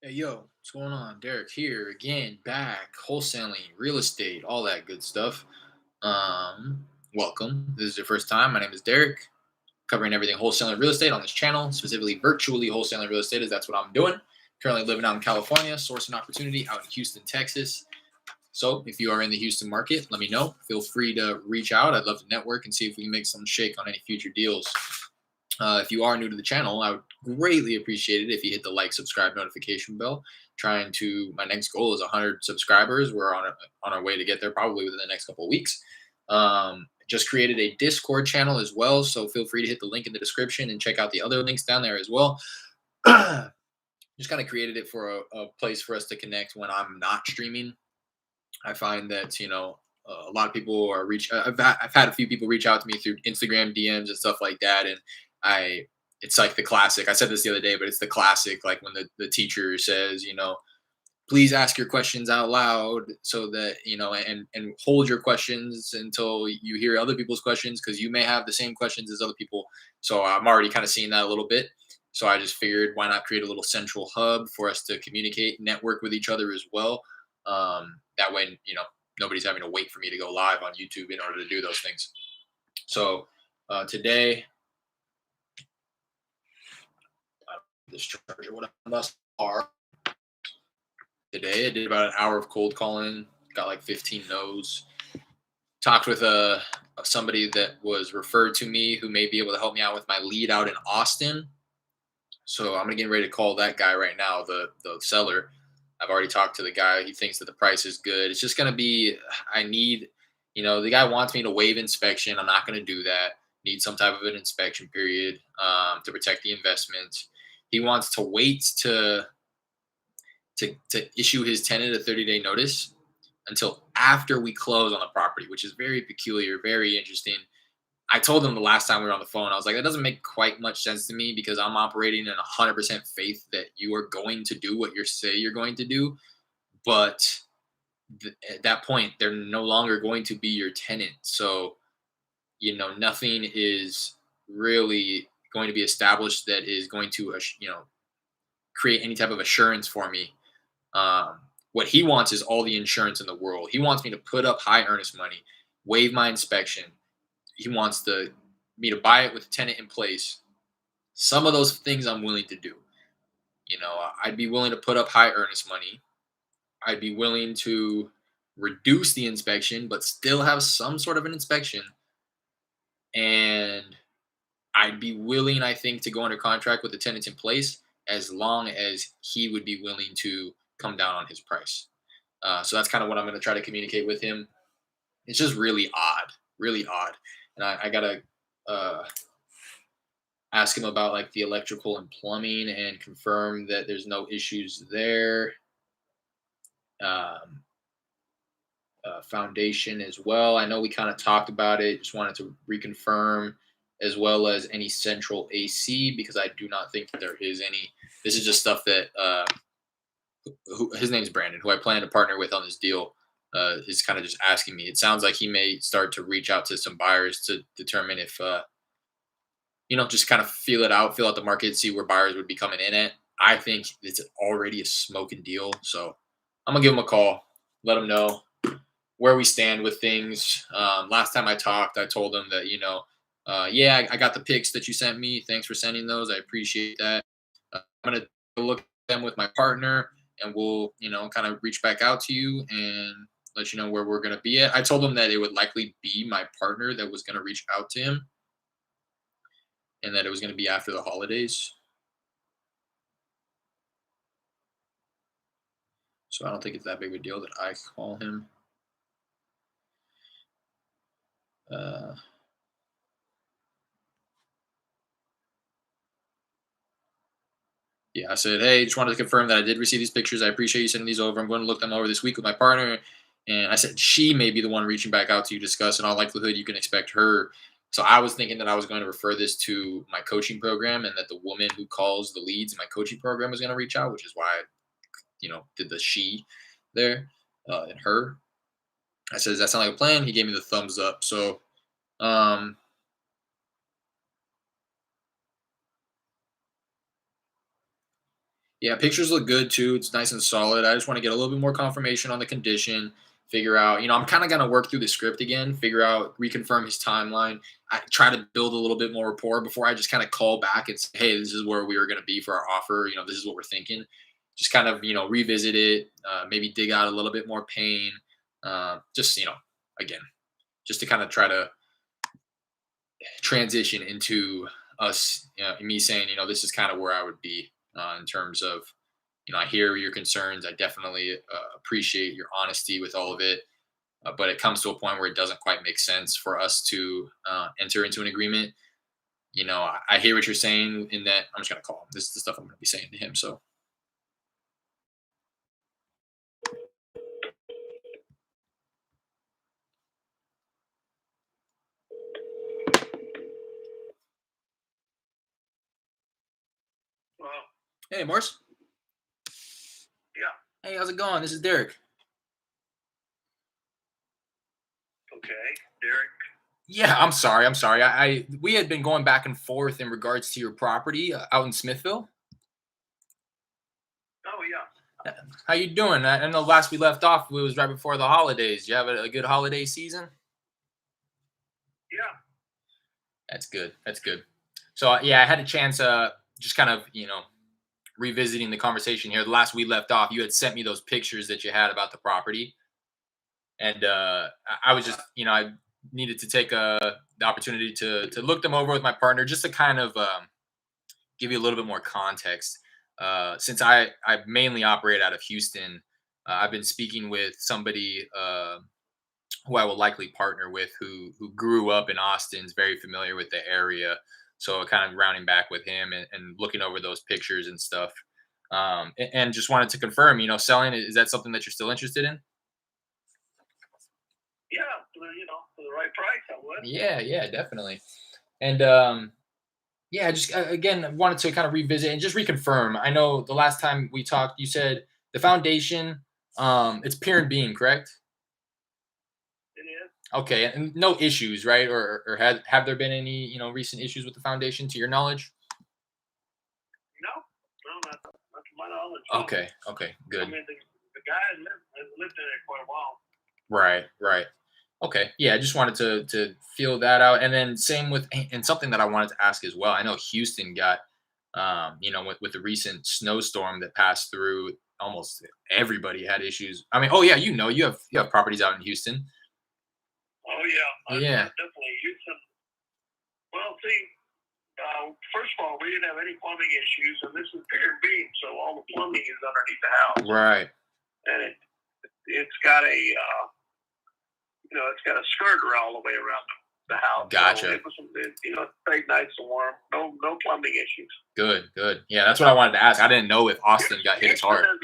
Hey yo, what's going on? Derek here again, back, wholesaling, real estate, all that good stuff. Welcome. This is your first time. My name is Derek, covering everything wholesaling real estate on this channel, specifically virtually wholesaling real estate, as that's what I'm doing. Currently living out in California, sourcing opportunity out in Houston, Texas. So if you are in the Houston market, let me know. Feel free to reach out. I'd love to network and see if we can make some shake on any future deals. If you are new to the channel, I would greatly appreciate it if you hit the like, subscribe, notification bell. Trying to my next goal is 100 subscribers. We're on our way to get there probably within the next couple of weeks. Just created a Discord channel as well, so feel free to hit the link in the description and check out the other links down there as well. Just kind of created it for a place for us to connect when I'm not streaming. I find that a lot of people are I've had a few people reach out to me through Instagram DMs and stuff like that, and I it's like the classic. I said this the other day, but it's the classic, like when the teacher says, please ask your questions out loud so that and hold your questions until you hear other people's questions because you may have the same questions as other people. So I'm already kind of seeing that a little bit. So I just figured why not create a little central hub for us to communicate, network with each other as well. That way, nobody's having to wait for me to go live on YouTube in order to do those things. So today, this charger, what I must are today. I did about an hour of cold calling, got like 15 no's. Talked with somebody that was referred to me who may be able to help me out with my lead out in Austin. So I'm gonna get ready to call that guy right now, the seller. I've already talked to the guy. He thinks that the price is good. It's just gonna be I need, the guy wants me to waive inspection. I'm not gonna do that. Need some type of an inspection period to protect the investment. He wants to wait to issue his tenant a 30-day notice until after we close on the property, which is very peculiar, very interesting. I told him the last time we were on the phone, I was like, that doesn't make quite much sense to me because I'm operating in 100% faith that you are going to do what you say you're going to do. But at that point, they're no longer going to be your tenant. So, nothing is really going to be established that is going to, create any type of assurance for me. What he wants is all the insurance in the world. He wants me to put up high earnest money, waive my inspection. He wants me to buy it with a tenant in place. Some of those things I'm willing to do. I'd be willing to put up high earnest money. I'd be willing to reduce the inspection, but still have some sort of an inspection. And I'd be willing, I think, to go under contract with the tenants in place as long as he would be willing to come down on his price. So that's kind of what I'm going to try to communicate with him. It's just really odd, really odd. And I gotta uh, ask him about like the electrical and plumbing and confirm that there's no issues there. Um, Foundation as well. I know we kind of talked about it. Just wanted to reconfirm, as well as any central AC because I do not think that there is any. This is just stuff that his name's Brandon, who I plan to partner with on this deal. Is kind of just asking me. It sounds like he may start to reach out to some buyers to determine if just kind of feel it out, feel out the market, see where buyers would be coming in at. I think it's already a smoking deal. So I'm gonna give him a call, let him know where we stand with things. Last time I talked, I told him that, yeah, I got the pics that you sent me. Thanks for sending those. I appreciate that. I'm gonna look at them with my partner, and we'll, kind of reach back out to you and let you know where we're gonna be at. I told him that it would likely be my partner that was gonna reach out to him, and that it was gonna be after the holidays. So I don't think it's that big of a deal that I call him. Uh, yeah, I said, hey, just wanted to confirm that I did receive these pictures. I appreciate you sending these over. I'm going to look them over this week with my partner. And I said, she may be the one reaching back out to you to discuss. In all likelihood, you can expect her. So I was thinking that I was going to refer this to my coaching program and that the woman who calls the leads in my coaching program was going to reach out, which is why I, did the she there and her. I said, does that sound like a plan? He gave me the thumbs up. So, um, Yeah, pictures look good too. It's nice and solid. I just want to get a little bit more confirmation on the condition. Figure out, I'm kind of gonna work through the script again. Figure out, reconfirm his timeline. I try to build a little bit more rapport before I just kind of call back and say, "Hey, this is where we were gonna be for our offer. This is what we're thinking." Just kind of, revisit it. Maybe dig out a little bit more pain. Just, again, just to kind of try to transition into us, me saying, this is kind of where I would be in terms of, I hear your concerns. I definitely appreciate your honesty with all of it. But it comes to a point where it doesn't quite make sense for us to enter into an agreement. I hear what you're saying in that I'm just going to call him. This is the stuff I'm going to be saying to him. So, Well, hey, Morse. yeah, Hey, how's it going? This is Derek. okay. Derek, Yeah, I'm sorry. I'm sorry. We had been going back and forth in regards to your property out in Smithville. oh, yeah, How you doing? I know last we left off, it was right before the holidays. You have a good holiday season? yeah, That's good. That's good. So yeah, I had a chance, just kind of, revisiting the conversation here. The last we left off, you had sent me those pictures that you had about the property, and I was just, I needed to take the opportunity to look them over with my partner, just to kind of give you a little bit more context. Since I mainly operate out of Houston, I've been speaking with somebody who I will likely partner with, who grew up in Austin, is very familiar with the area. So kind of rounding back with him and looking over those pictures and stuff. And just wanted to confirm, selling, is that something that you're still interested in? yeah. For the right price, I would. Yeah, yeah, definitely. And yeah, just again, wanted to kind of revisit and just reconfirm. I know the last time we talked, you said the foundation, it's pier and beam, correct? It is. Okay, and no issues, right? Or have there been any, recent issues with the foundation to your knowledge? No, no, not to my knowledge. No. Okay, okay, I good. mean, the guy has lived in it quite a while. Right, right. Okay, yeah, I just wanted to feel that out, and then same with, and something that I wanted to ask as well. I know Houston got, with the recent snowstorm that passed through, almost everybody had issues. I mean, oh yeah, you have properties out in Houston. Oh, yeah, I Yeah, definitely use them. Well, see, first of all, we didn't have any plumbing issues, and this is pier and beam, so all the plumbing is underneath the house, right. and it's got a it's got a skirter all the way around the house. So Gotcha. it stayed nice and warm. No plumbing issues. Good, good. Yeah, that's what I wanted to ask. I didn't know if Austin got hit as Houston hard. is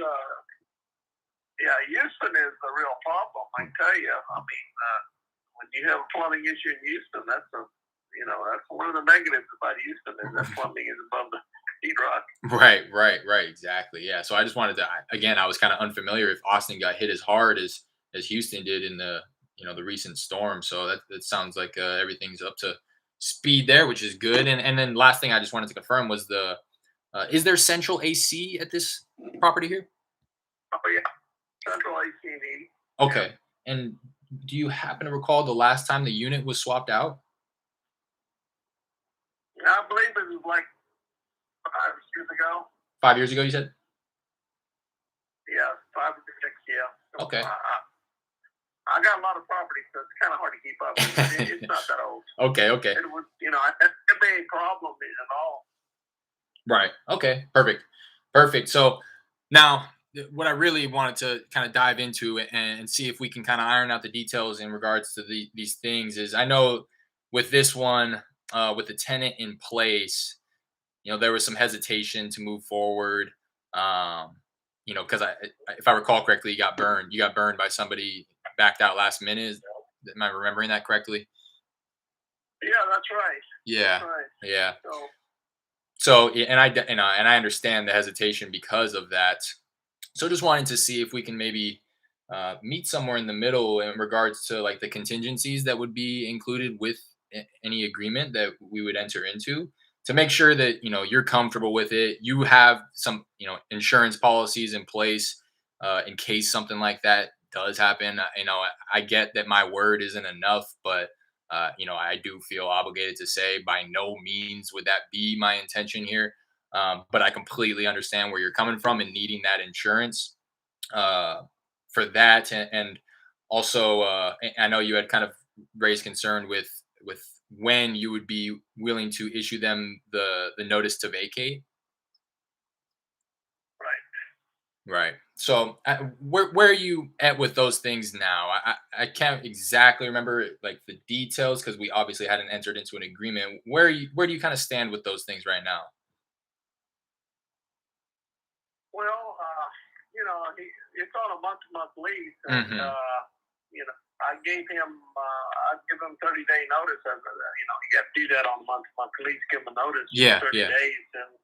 Houston is the real problem. I tell you. I mean, when you have a plumbing issue in Houston, that's one of the negatives about Houston is that plumbing is above the sheetrock. Right, right, right. Exactly. Yeah. So I just wanted to, again, I was kind of unfamiliar if Austin got hit as hard as Houston did in the, the recent storm. So that sounds like everything's up to speed there, which is good. And then last thing I just wanted to confirm was is there central AC at this property here? Oh yeah, central AC&E. Yeah, Okay. And do you happen to recall the last time the unit was swapped out? I believe it was like 5 years ago. 5 years ago, you said? Yeah, 5 or 6. Yeah. So, Okay. I got a lot of property, so it's kind of hard to keep up. It's not that old. Okay, okay. It was, it be a problem at all. Right. Okay. Perfect. Perfect. So now, what I really wanted to kind of dive into and see if we can kind of iron out the details in regards to these things is, I know with this one, with the tenant in place, there was some hesitation to move forward. Um, because if I recall correctly, you got burned. You got burned by somebody, backed out last minute. Am I remembering that correctly? Yeah, that's right. Yeah. That's right. Yeah. So So, yeah, and I understand the hesitation because of that. So, just wanting to see if we can maybe meet somewhere in the middle in regards to like the contingencies that would be included with any agreement that we would enter into. to make sure that you're comfortable with it. You have some insurance policies in place in case something like that does happen. I get that my word isn't enough, but I do feel obligated to say by no means would that be my intention here. But I completely understand where you're coming from and needing that insurance uh, for that, and also I know you had kind of raised concern with when you would be willing to issue them the notice to vacate. Right. Right. So where are you at with those things now? I can't exactly remember like the details because we obviously hadn't entered into an agreement. Where do you kind of stand with those things right now? Well, it's on a month-to-month lease, and Hmm. I gave him, I'd give him 30-day notice. You have to do that on a month-to-month lease. Give him a notice, Yeah, 30 yeah. days, and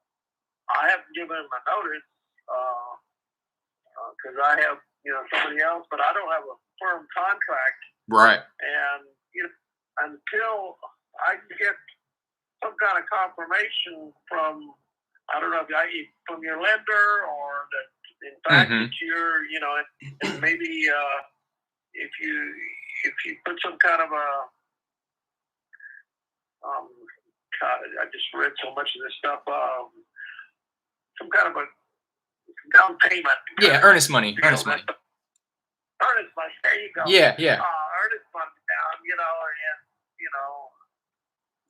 I haven't given him a notice because I have, somebody else, but I don't have a firm contract, Right. and until I get some kind of confirmation from, I don't know if from your lender or that in fact Hmm. that you're, and maybe if you if you put some kind of a God, I just read so much of this stuff, some kind of a down payment, Yeah, earnest money. Earnest money. that's earnest money. There you go. Yeah, yeah. Earnest money down,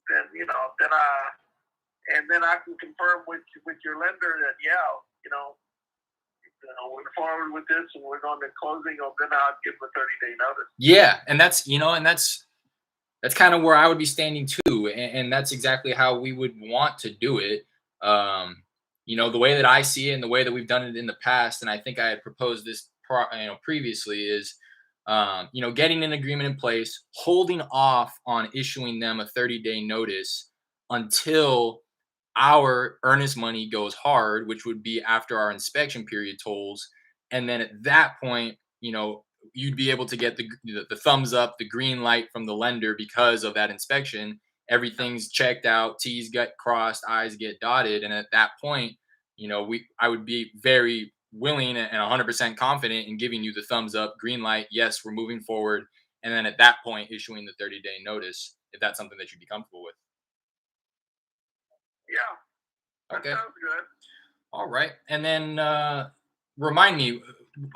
and then then I can confirm with your lender that we're forward with this and we're going to closing. Or then I'll give them a 30-day notice. Yeah, and that's kind of where I would be standing too, and that's exactly how we would want to do it. The way that I see it, and the way that we've done it in the past, and I think I had proposed this, previously, is getting an agreement in place, holding off on issuing them a 30-day notice until our earnest money goes hard, which would be after our inspection period tolls, and then at that point, you'd be able to get the thumbs up, the green light from the lender because of that inspection. Everything's checked out, T's get crossed, I's get dotted, and at that point, I would be very willing and 100% confident in giving you the thumbs up, green light. Yes, we're moving forward, and then at that point, issuing the 30-day notice if that's something that you'd be comfortable with. Yeah, that Okay. sounds good. All right. And then remind me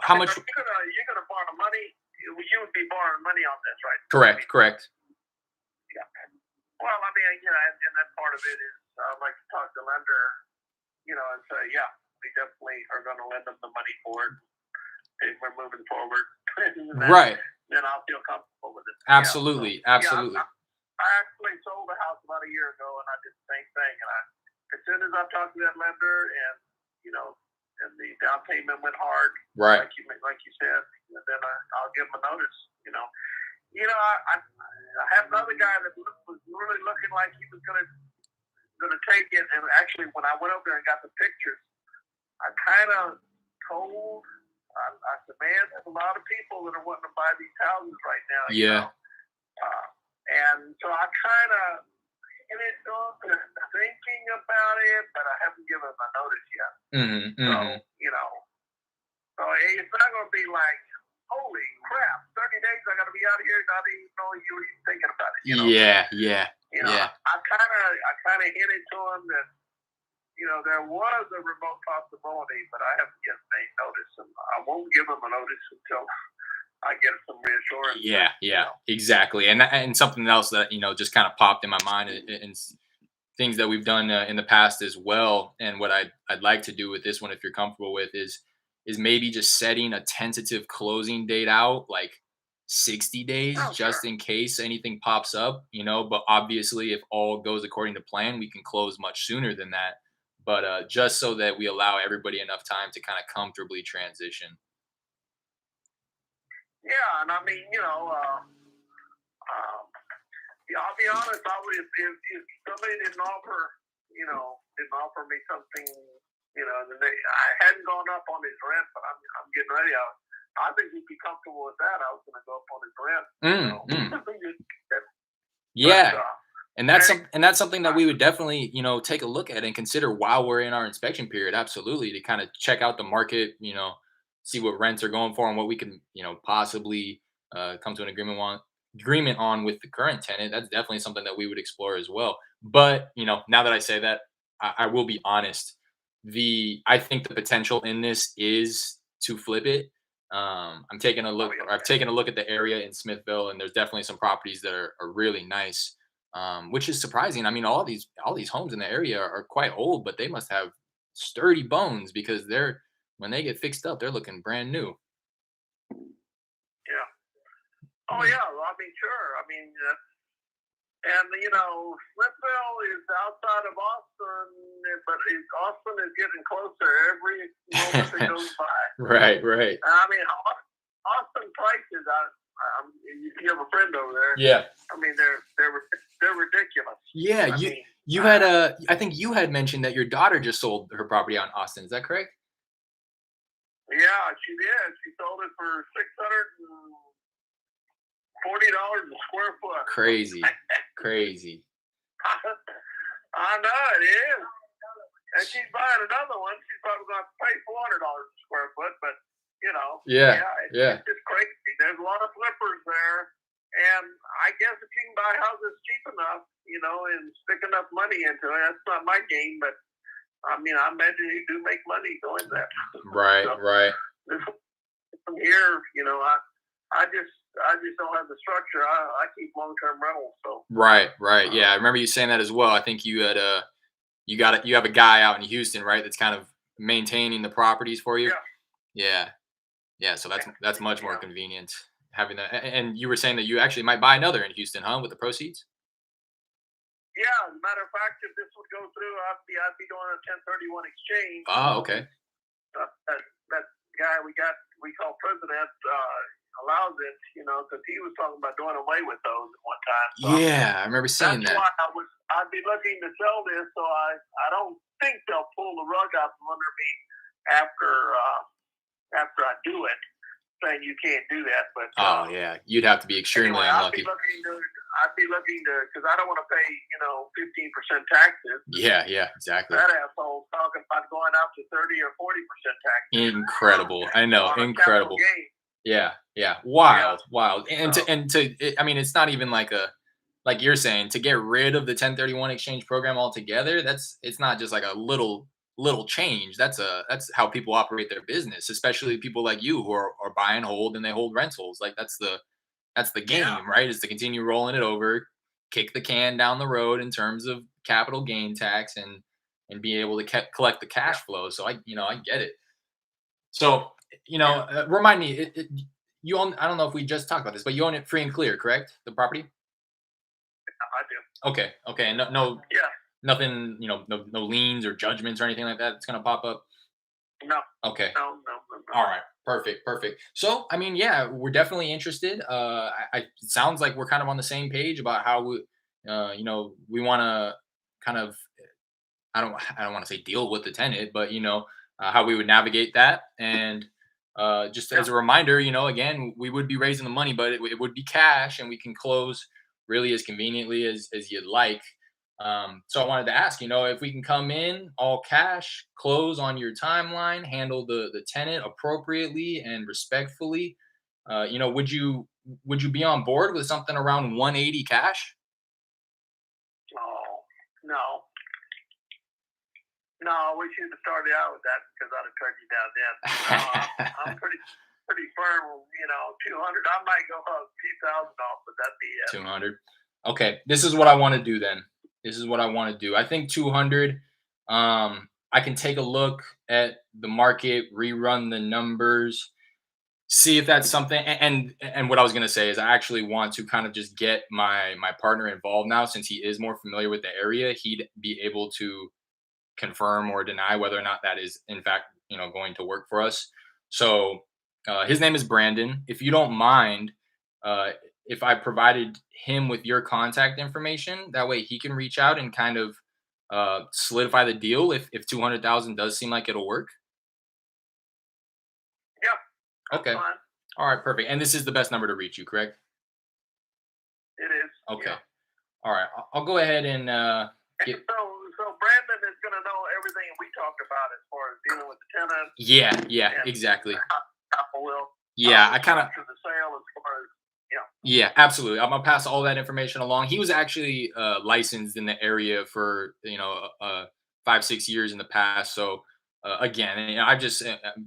how much. You're gonna borrow money. You would be borrowing money on this, right? Correct. Correct. Yeah. Well, and that part of it is I'd like to talk to the lender, and say, yeah, we definitely are going to lend them the money for it. And we're moving forward. and Right. then I'll feel comfortable with it. Absolutely. Yeah, Absolutely. I actually sold a house about a year ago, and I did the same thing. And as soon as I talked to that lender, and and the down payment went hard, Right. like you said, and then I'll give them a notice. I had another guy that was really looking like he was gonna take it, and actually, when I went over there and got the pictures, I kind of told. I said, man, there's a lot of people that are wanting to buy these houses right now. Yeah. And so I kind of thinking about it, but I haven't given them a notice yet. Hmm. So, Hmm. so it's not going to be like, holy crap, 30 days I got to be out of here, not even know you were even thinking about it. Yeah. Yeah. Yeah. I kind of hinted to him that, there was a remote possibility, but I haven't yet made notice, and I won't give him a notice until I get some reassurance. Yeah. Yeah. Exactly. And something else that just kind of popped in my mind, and things that we've done in the past as well, and what I'd like to do with this one, if you're comfortable with, is maybe just setting a tentative closing date out like 60 days, Oh, sure. just in case anything pops up. But obviously, if all goes according to plan, we can close much sooner than that. But just so that we allow everybody enough time to kind of comfortably transition. Yeah, and I mean, yeah, I'll be honest. I would if somebody didn't offer me something, I hadn't gone up on his rent, but I'm getting ready. I think he'd be comfortable with that. I was going to go up on his rent. Mm, mm. but, Yeah. Okay. and that's something that Uh, we would definitely, take a look at and consider while we're in our inspection period. Absolutely, to kind of check out the market, see what rents are going for and what we can, possibly come to an agreement on with the current tenant. That's definitely something that we would explore as well. But now that I say that, I will be honest. I think the potential in this is to flip it. I'm taking a oh, look, yeah, or I've taken a look at the area in Smithville, and there's definitely some properties that are really nice, which is surprising. I mean, all these homes in the area are quite old, but they must have sturdy bones because when they get fixed up, they're looking brand new. yeah. Oh, Yeah. yeah. Well, I mean, sure. I mean, and Smithville is outside of Austin, but Austin is getting closer every moment that goes by. Right, right. I mean, Austin prices. You have a friend over there. Yeah. I mean, they're ridiculous. Yeah, I you mean, you had I think you had mentioned that your daughter just sold her property on Austin. Is that correct? yeah, she did. She sold it for $640 a square foot. Crazy. Crazy. I know it is. And she's buying another one. She's probably going to pay $400 a square foot, but Yeah, yeah, yeah. it's just crazy. There's a lot of flippers there, and I guess if you can buy houses cheap enough, and stick enough money into it, that's not my game, but I mean, I imagine you do make money doing that. Right, So right. from here, I just don't have the structure. I keep long term rentals, so Right, right. uh, Yeah, I remember you saying that as well. I think you have a guy out in Houston, right? That's kind of maintaining the properties for you. yeah, Yeah. Yeah, so that's much more yeah. convenient having that. And you were saying that you actually might buy another in Houston, huh, with the proceeds? Yeah, as a matter of fact, if this would go through, I'd be doing a 1031 exchange. Oh, okay. That guy we call president allows it, because he was talking about doing away with those at one time. So Yeah, I remember seeing that's that. why I'd be looking to sell this. So I don't think they'll pull the rug out from under me after I do it, saying you can't do that. But Oh, yeah. You'd have to be extremely anyway, unlucky. I'd be looking to, because I don't want to pay 15% taxes. Yeah, yeah, exactly. That asshole talking about going up to 30 or 40% taxes Incredible. I know, on a capital incredible. gain. Yeah, yeah. Yeah. Wild, wild. And So I mean, it's not even like you're saying, to get rid of the 1031 exchange program altogether. It's not just like a little change. That's how people operate their business, especially people like you who are buy and hold, and they hold rentals. Like that's the yeah, game, right? Is to continue rolling it over, kick the can down the road in terms of capital gain tax, and be able to collect the yeah, cash flow. So I get it. So, yeah. remind me, you own, I don't know if we just talked about this, but you own it free and clear, correct? The property? I do. Okay. Okay. And no, Yeah. nothing, no liens or judgments or anything like that that's going to pop up. No. Okay. No. No. No. No. All right. Perfect. Perfect. So, I mean, yeah, we're definitely interested. it sounds like we're kind of on the same page about how we want to kind of, I don't want to say deal with the tenant, but how we would navigate that. And just Yeah. as a reminder, again, we would be raising the money, but it would be cash, and we can close really as conveniently as you'd like. So I wanted to ask, if we can come in all cash, close on your timeline, handle the tenant appropriately and respectfully, would you be on board with something around 180 cash? Oh, no. No, we should have started out with that because I'd have turned you down then. No, I'm pretty firm. 200. I might go a few thousand off, but that'd be it. 200. Okay, this is what I want to do then. This is what I want to do. I think 200. I can take a look at the market, rerun the numbers, see if that's something. And what I was gonna say is, I actually want to kind of just get my partner involved now, since he is more familiar with the area. He'd be able to confirm or deny whether or not that is in fact going to work for us. So his name is Brandon. If you don't mind, uh, if I provided him with your contact information, that way he can reach out and kind of solidify the deal if 200,000 does seem like it'll work. Yeah, that's Okay. fine. All right, perfect. And this is the best number to reach you, correct? It is. Okay. Yeah. All right, I'll go ahead and get. So Brandon is going to know everything we talked about as far as dealing with the tenants Yeah, yeah, and exactly. how will Yeah, I kind of. structure the sale as far as yeah. Yeah, absolutely. I'm gonna pass all that information along. He was actually licensed in the area for 5 6 years in the past. So again, I just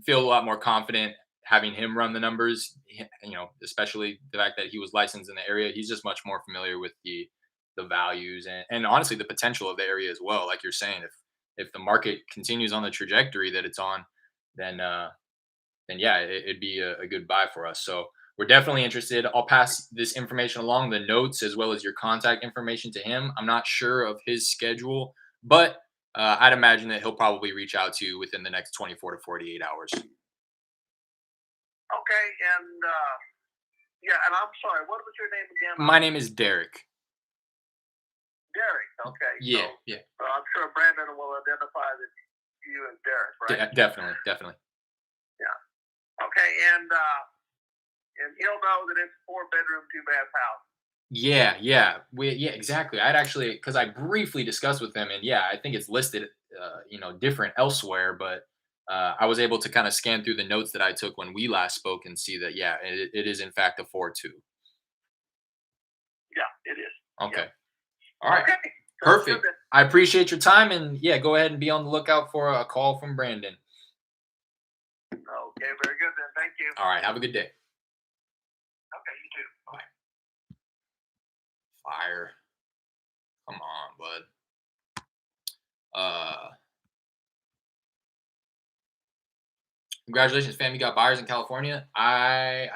feel a lot more confident having him run the numbers. Especially the fact that he was licensed in the area. He's just much more familiar with the values and honestly the potential of the area as well. Like you're saying, if the market continues on the trajectory that it's on, then then yeah, it'd be a good buy for us. So we're definitely interested. I'll pass this information along, the notes as well as your contact information to him. I'm not sure of his schedule, but I'd imagine that he'll probably reach out to you within the next 24 to 48 hours. Okay, and yeah, and I'm sorry, what was your name again? My name is Derek. Derek. Okay, Yeah, yeah, so I'm sure Brandon will identify that you as Derek, right? definitely, definitely. Yeah. Okay, and he'll know that it's 4 bedroom, 2 bath house. Yeah, exactly. I'd actually because I briefly discussed with them, and yeah, I think it's listed, different elsewhere, but I was able to kind of scan through the notes that I took when we last spoke and see that yeah, it is in fact a 4-2. Yeah, it is. Okay, Yeah. all right, Okay. Sounds good perfect. then. I appreciate your time, and yeah, go ahead and be on the lookout for a call from Brandon. Okay, very good then. Thank you. All right, have a good day. Okay, you too. Bye. Fire, come on, bud. Uh, Congratulations, fam. You got buyers in California. Oh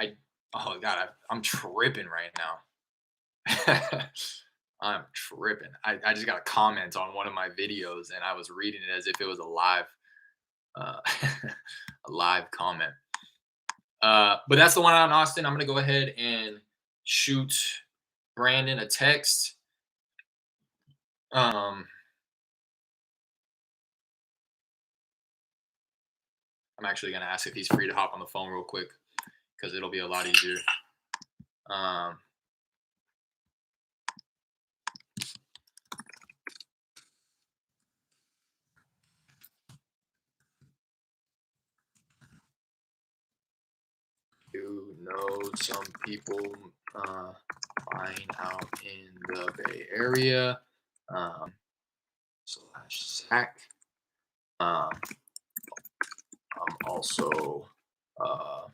god, I'm tripping right now. I'm tripping. I just got a comment on one of my videos, and I was reading it as if it was a live, uh, a live comment. But that's the one out in Austin. I'm gonna go ahead and shoot Brandon a text. Um, I'm actually gonna ask if he's free to hop on the phone real quick because it'll be a lot easier. Um, you know some people buying out in the Bay Area slash SAC. I'm uh,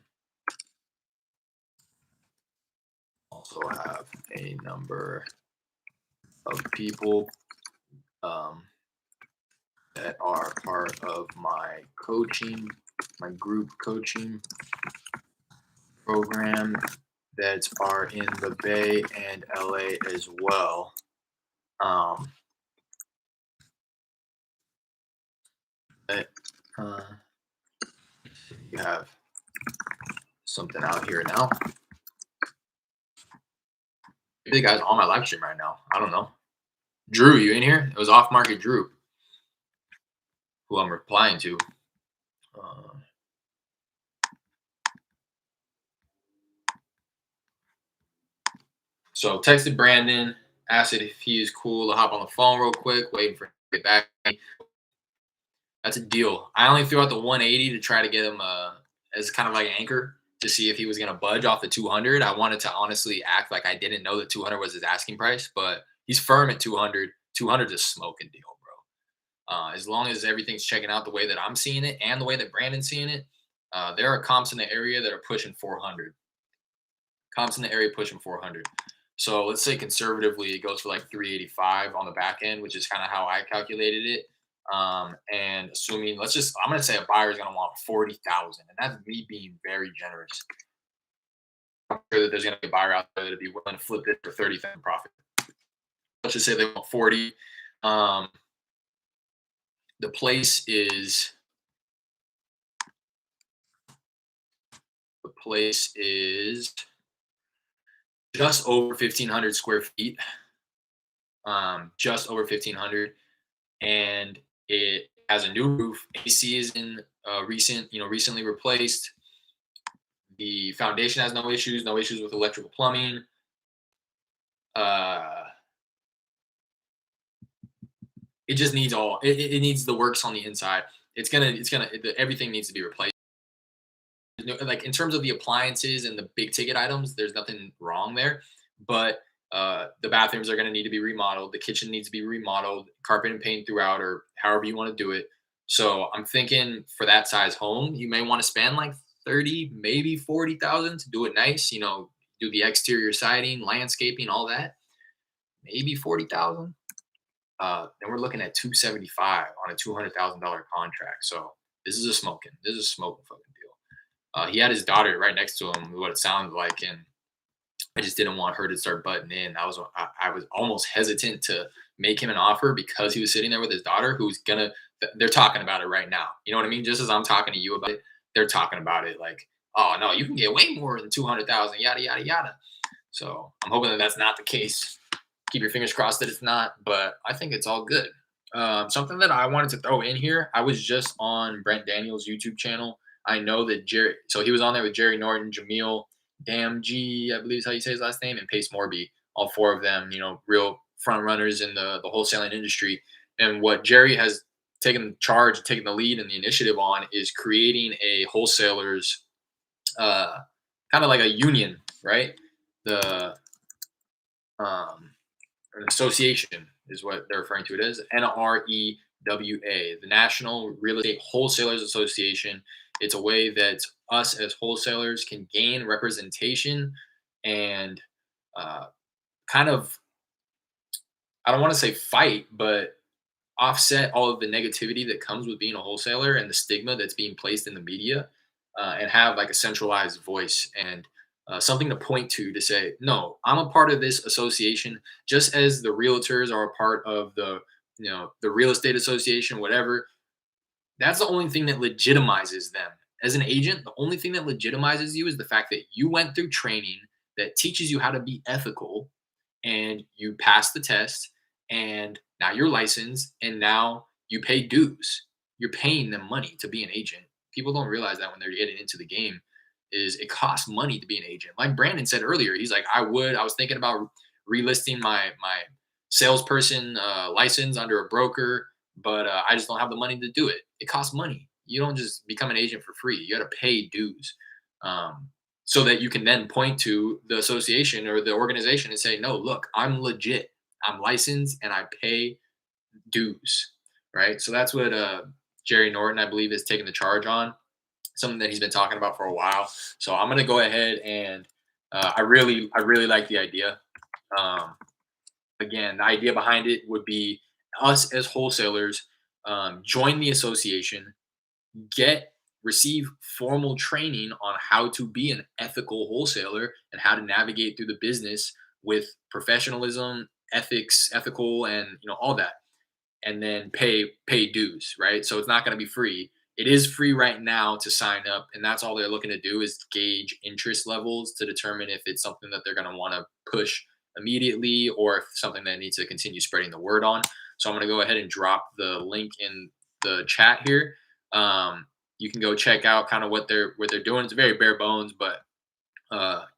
also have a number of people um, that are part of my group coaching program that are in the Bay and LA as well. But, you have something out here now. Maybe the guy's on my live stream right now. I don't know. Drew, you in here? It was off market Drew, who I'm replying to. So texted Brandon, asked if he is cool to hop on the phone real quick, waiting for him to get back. That's a deal. I only threw out the 180 to try to get him as kind of like an anchor to see if he was going to budge off the 200. I wanted to honestly act like I didn't know that 200 was his asking price, but he's firm at 200. 200 is a smoking deal, bro. As long as everything's checking out the way that I'm seeing it and the way that Brandon's seeing it, there are comps in the area that are pushing 400. Comps in the area pushing 400. So let's say conservatively it goes for like 385 on the back end, which is kind of how I calculated it. And assuming, I'm going to say a buyer is going to want 40,000, and that's me being very generous. I'm sure that there's going to be a buyer out there that'd be willing to flip it for 30,000 profit. Let's just say they want 40. The place is just over 1,500 square feet. Just over 1,500, and it has a new roof. AC is in recently replaced. The foundation has no issues with electrical plumbing. it just needs it needs the works on the inside. Everything needs to be replaced. Like in terms of the appliances and the big ticket items, there's nothing wrong there, but the bathrooms are going to need to be remodeled. The kitchen needs to be remodeled, carpet and paint throughout, or however you want to do it. So I'm thinking for that size home, you may want to spend like 30, maybe 40,000 to do it nice. Do the exterior siding, landscaping, all that. Maybe 40,000. Then we're looking at 275 on a $200,000 contract. So this is a smoking fucking deal. He had his daughter right next to him, what it sounded like, and I just didn't want her to start butting in. I was almost hesitant to make him an offer because he was sitting there with his daughter, who's gonna. They're talking about it right now. You know what I mean? Just as I'm talking to you about it, they're talking about it like, oh no, you can get way more than 200,000, yada yada yada. So I'm hoping that that's not the case. Keep your fingers crossed that it's not, but I think it's all good. Something that I wanted to throw in here, I was just on Brent Daniels' YouTube channel. I know that so he was on there with Jerry Norton, Jameel, Damg, I believe is how you say his last name, and Pace Morby, all four of them, real front runners in the wholesaling industry. And what Jerry has taken charge, taken the lead and the initiative on is creating a wholesalers, kind of like a union, right? The an association is what they're referring to it as, NREWA, the National Real Estate Wholesalers Association. It's a way that us as wholesalers can gain representation and kind of, I don't want to say fight, but offset all of the negativity that comes with being a wholesaler and the stigma that's being placed in the media, and have like a centralized voice and something to point to say, no, I'm a part of this association, just as the realtors are a part of the real estate association, whatever. That's the only thing that legitimizes them. As an agent, the only thing that legitimizes you is the fact that you went through training that teaches you how to be ethical, and you passed the test, and now you're licensed, and now you pay dues. You're paying them money to be an agent. People don't realize that when they're getting into the game is it costs money to be an agent. Like Brandon said earlier, he's like, I was thinking about relisting my salesperson license under a broker, but I just don't have the money to do it. It costs money. You don't just become an agent for free. You got to pay dues, so that you can then point to the association or the organization and say, no, look, I'm legit. I'm licensed and I pay dues. Right. So that's what Jerry Norton, I believe, is taking the charge on. Something that he's been talking about for a while. So I'm gonna go ahead and I really like the idea. Um, Again, the idea behind it would be us as wholesalers, join the association, get receive formal training on how to be an ethical wholesaler and how to navigate through the business with professionalism, ethics, ethical, and all that, and then pay dues, right? So it's not going to be free. It is free right now to sign up, and that's all they're looking to do is gauge interest levels to determine if it's something that they're going to want to push immediately or if something that needs to continue spreading the word on. So I'm going to go ahead and drop the link in the chat here. You can go check out kind of what they're doing. It's very bare bones, but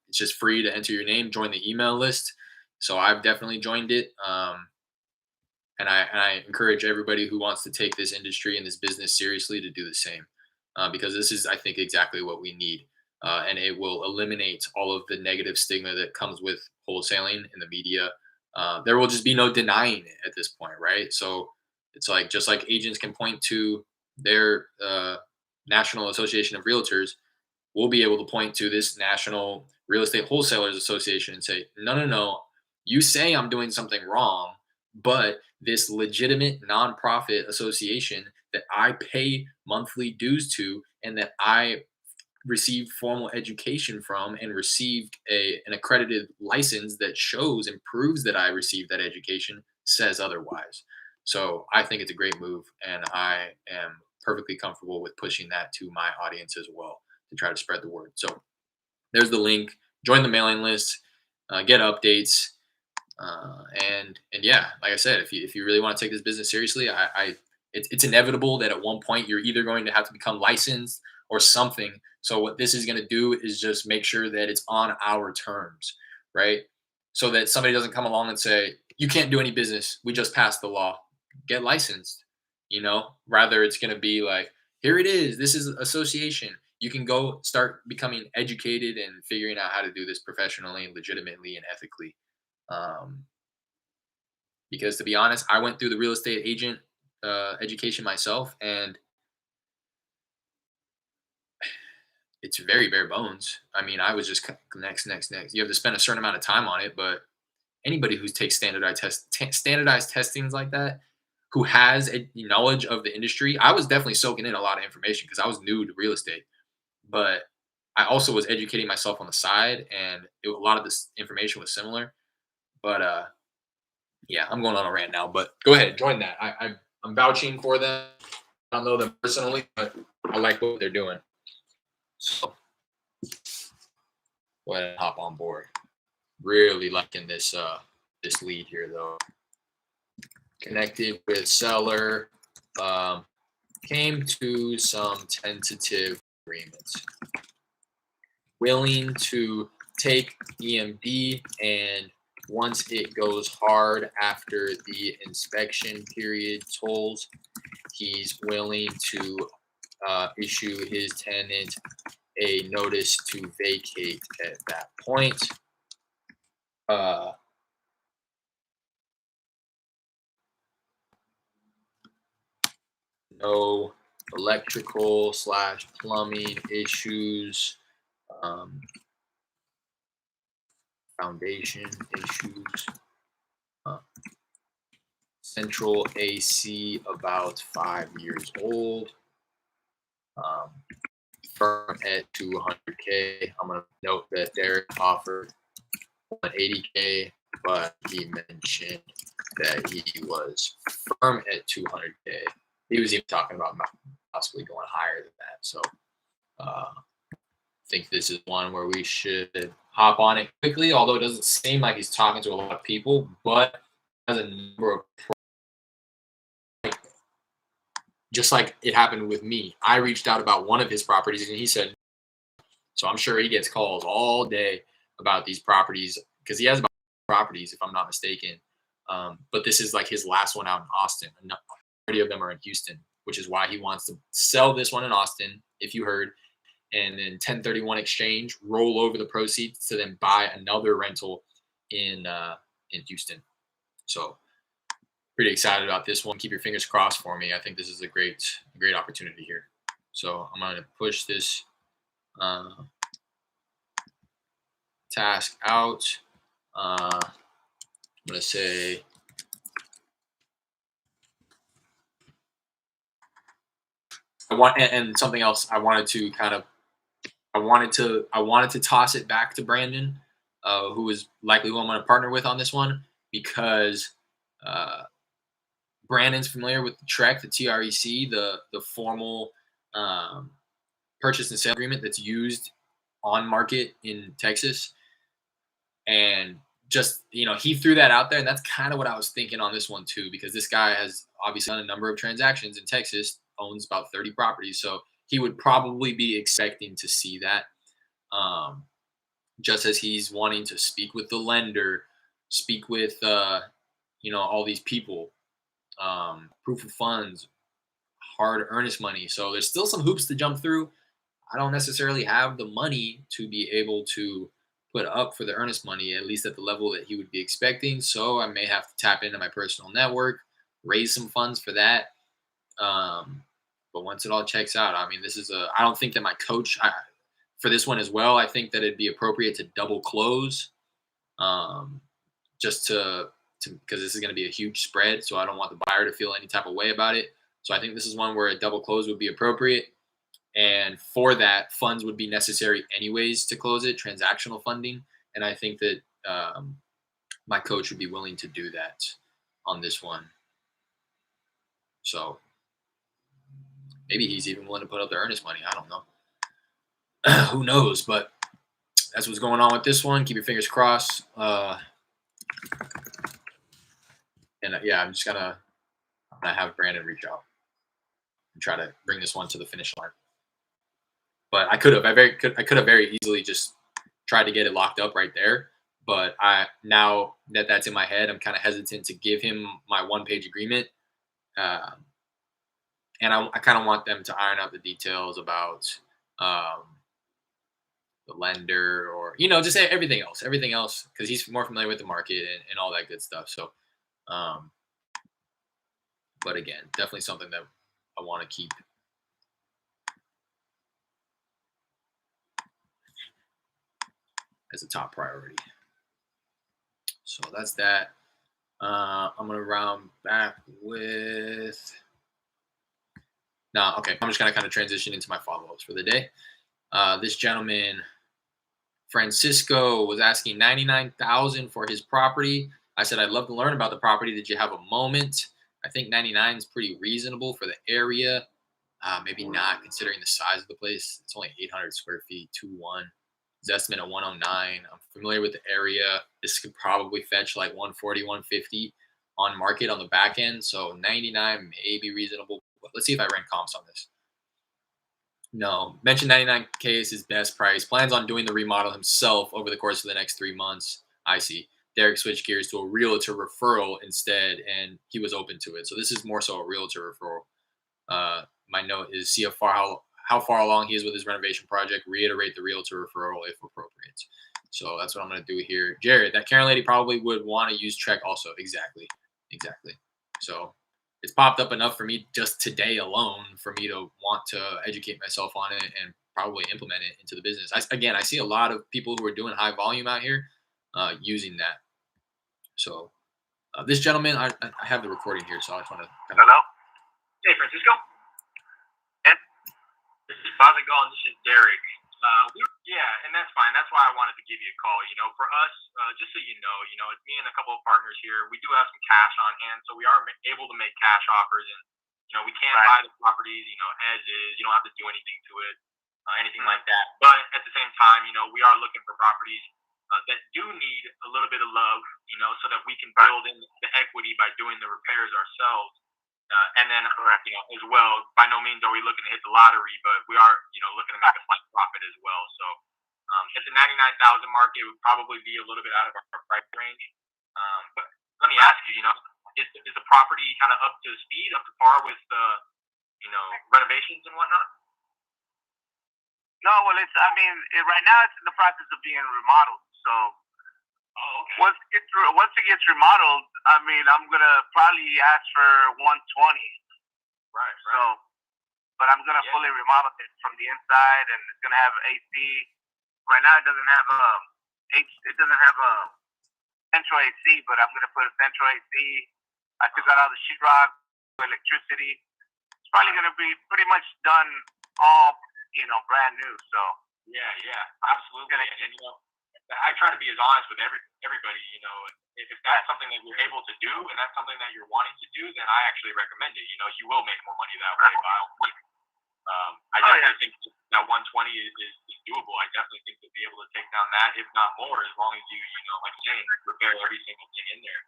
it's just free to enter your name, join the email list. So I've definitely joined it. And I encourage everybody who wants to take this industry and this business seriously to do the same, because this is, I think, exactly what we need, and it will eliminate all of the negative stigma that comes with wholesaling in the media. There will just be no denying it at this point, right? So it's like just like agents can point to their National Association of Realtors, we'll be able to point to this National Real Estate Wholesalers Association and say, no, no, no, you say I'm doing something wrong, but this legitimate nonprofit association that I pay monthly dues to and that I received formal education from and received an accredited license that shows and proves that I received that education says otherwise. So I think it's a great move, and I am perfectly comfortable with pushing that to my audience as well to try to spread the word. So there's the link. Join the mailing list, get updates, and yeah, like I said, if you really want to take this business seriously, it's inevitable that at one point you're either going to have to become licensed or something. So what this is going to do is just make sure that it's on our terms, right? So that somebody doesn't come along and say you can't do any business. We just passed the law. get licensed, rather it's going to be like, here it is. This is association. You can go start becoming educated and figuring out how to do this professionally and legitimately and ethically. Um, because to be honest, I went through the real estate agent education myself, and it's very bare bones. I mean, I was just next, next, next. You have to spend a certain amount of time on it, but anybody who takes standardized testings like that, who has a knowledge of the industry, I was definitely soaking in a lot of information because I was new to real estate, but I also was educating myself on the side, and a lot of this information was similar. But yeah, I'm going on a rant now. But go ahead, join that. I'm vouching for them. I don't know them personally, but I like what they're doing. So go ahead and hop on board. Really liking this this lead here though. Connected with seller, came to some tentative agreements. Willing to take EMD, and once it goes hard after the inspection period tolls, he's willing to issue his tenant a notice to vacate at that point. No electrical / plumbing issues, foundation issues, central AC about 5 years old, firm at 200K. I'm going to note that Derek offered 180K, but he mentioned that he was firm at 200K. He was even talking about possibly going higher than that. So I think this is one where we should hop on it quickly, although it doesn't seem like he's talking to a lot of people, but has a number of, just like it happened with me. I reached out about one of his properties and he said, so I'm sure he gets calls all day about these properties because he has about properties, if I'm not mistaken. But this is like his last one out in Austin. A majority of them are in Houston, which is why he wants to sell this one in Austin, if you heard, and then 1031 exchange, roll over the proceeds to then buy another rental in Houston. So pretty excited about this one. Keep your fingers crossed for me. I think this is a great opportunity here. So I'm going to push this task out. I'm going to say and something else I wanted to toss it back to Brandon, who is likely who I'm going to partner with on this one, because Brandon's familiar with the TREC, the TREC, the formal purchase and sale agreement that's used on market in Texas. And just, he threw that out there, and that's kind of what I was thinking on this one too, because this guy has obviously done a number of transactions in Texas, owns about 30 properties, so he would probably be expecting to see that. Just as he's wanting to speak with the lender, speak with all these people, proof of funds, hard earnest money. So there's still some hoops to jump through. I don't necessarily have the money to be able to put up for the earnest money, at least at the level that he would be expecting. So I may have to tap into my personal network, raise some funds for that. But once it all checks out, I mean, I don't think that my coach, for this one as well, I think that it'd be appropriate to double close, just because this is going to be a huge spread. So I don't want the buyer to feel any type of way about it. So I think this is one where a double close would be appropriate. And for that, funds would be necessary anyways to close it, transactional funding. And I think that my coach would be willing to do that on this one. So maybe he's even willing to put up the earnest money. I don't know. Who knows? But that's what's going on with this one. Keep your fingers crossed. And yeah, I'm gonna have Brandon reach out and try to bring this one to the finish line. But I could have very easily just tried to get it locked up right there. But now that that's in my head, I'm kind of hesitant to give him my 1-page agreement And I kind of want them to iron out the details about um, the lender, or just everything else, because he's more familiar with the market and all that good stuff. So, um, but again, definitely something that I want to keep as a top priority. So that's that. I'm gonna round back with. Okay. I'm just gonna kind of transition into my follow-ups for the day. This gentleman, Francisco, was asking 99,000 for his property. I said I'd love to learn about the property. Did you have a moment? I think 99 is pretty reasonable for the area. Maybe not considering the size of the place. It's only 800 square feet, 2-1. His estimate at 109. I'm familiar with the area. This could probably fetch like 140, 150 on market on the back end. So 99 may be reasonable. But let's see if I rank comps on this. No, mentioned 99K is his best price. Plans on doing the remodel himself over the course of the next 3 months. I see. Derek switched gears to a realtor referral instead, and he was open to it. So this is more so a realtor referral. My note is see how far along he is with his renovation project. Reiterate the realtor referral if appropriate. So that's what I'm going to do here. Jared, that Karen lady probably would want to use Trek also. Exactly. So it's popped up enough for me just today alone for me to want to educate myself on it and probably implement it into the business. I see a lot of people who are doing high volume out here using that. So this gentleman, I have the recording here, so I just want to. Hello. Hey, Francisco. How's it going? This is Derek. And that's fine. That's why I wanted to give you a call. For us, just so you know, it's me and a couple of partners here. We do have some cash on hand, so we are able to make cash offers, and we can buy the properties, as is. You don't have to do anything to it, anything like that. But at the same time, we are looking for properties that do need a little bit of love, so that we can build in the equity by doing the repairs ourselves. And then, as well, by no means are we looking to hit the lottery, but we are, looking to make a slight profit as well. So at the 99,000 mark, it would probably be a little bit out of our price range. But let me ask you, is the property kind of up to speed, up to par with the, renovations and whatnot? No, well, right now it's in the process of being remodeled. So okay. Once it gets remodeled, I'm gonna probably ask for 120. Right. So, but I'm gonna fully remodel it from the inside, and it's gonna have AC. Right now, it doesn't have a central AC, but I'm gonna put a central AC. I took out all the sheetrock, electricity. It's probably gonna be pretty much done all, brand new. So yeah, absolutely. And I try to be as honest with everybody. If that's something that you're able to do and that's something that you're wanting to do, then I actually recommend it. You will make more money that way by all means. I definitely think that 120 is doable. I definitely think you'll be able to take down that, if not more, as long as you, like you're saying, repair every single thing in there.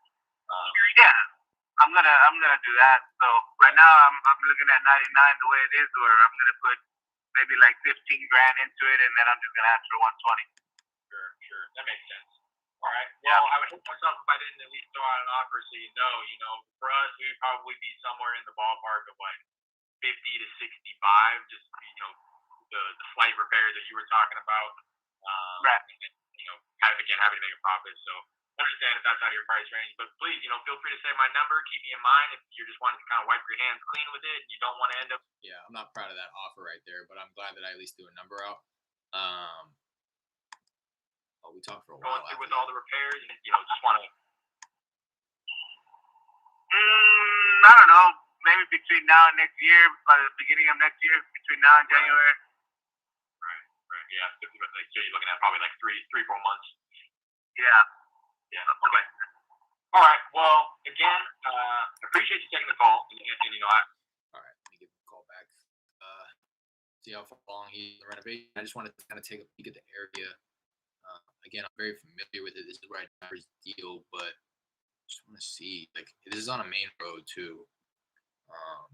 I'm gonna do that. So right now I'm looking at 99 the way it is, or I'm gonna put maybe like 15 grand into it, and then I'm just gonna ask for 120. Sure. That makes sense. All right. Well, I would hit myself if I didn't at least throw out an offer so for us, we would probably be somewhere in the ballpark of like 50 to 65, just, the slight repairs that you were talking about. Right. And, having to make a profit. So I understand if that's out of your price range, but please, feel free to save my number. Keep me in mind if you're just wanting to kind of wipe your hands clean with it and you don't want to end up. Yeah, I'm not proud of that offer right there, but I'm glad that I at least threw a number out. We talked for a while. Going through with all the repairs, and just want to. I don't know. Maybe between now and next year, by the beginning of next year, between now and January. Right. Yeah. So you're looking at probably like 3-4 months. Yeah. Okay. All right. Well, again, I appreciate you taking the call, and All right. Let me give him a call back. See how long he's renovating. I just wanted to kind of take a peek at the area. Again, I'm very familiar with it. This is where I never deal, but I just want to see. Like, this is on a main road too. I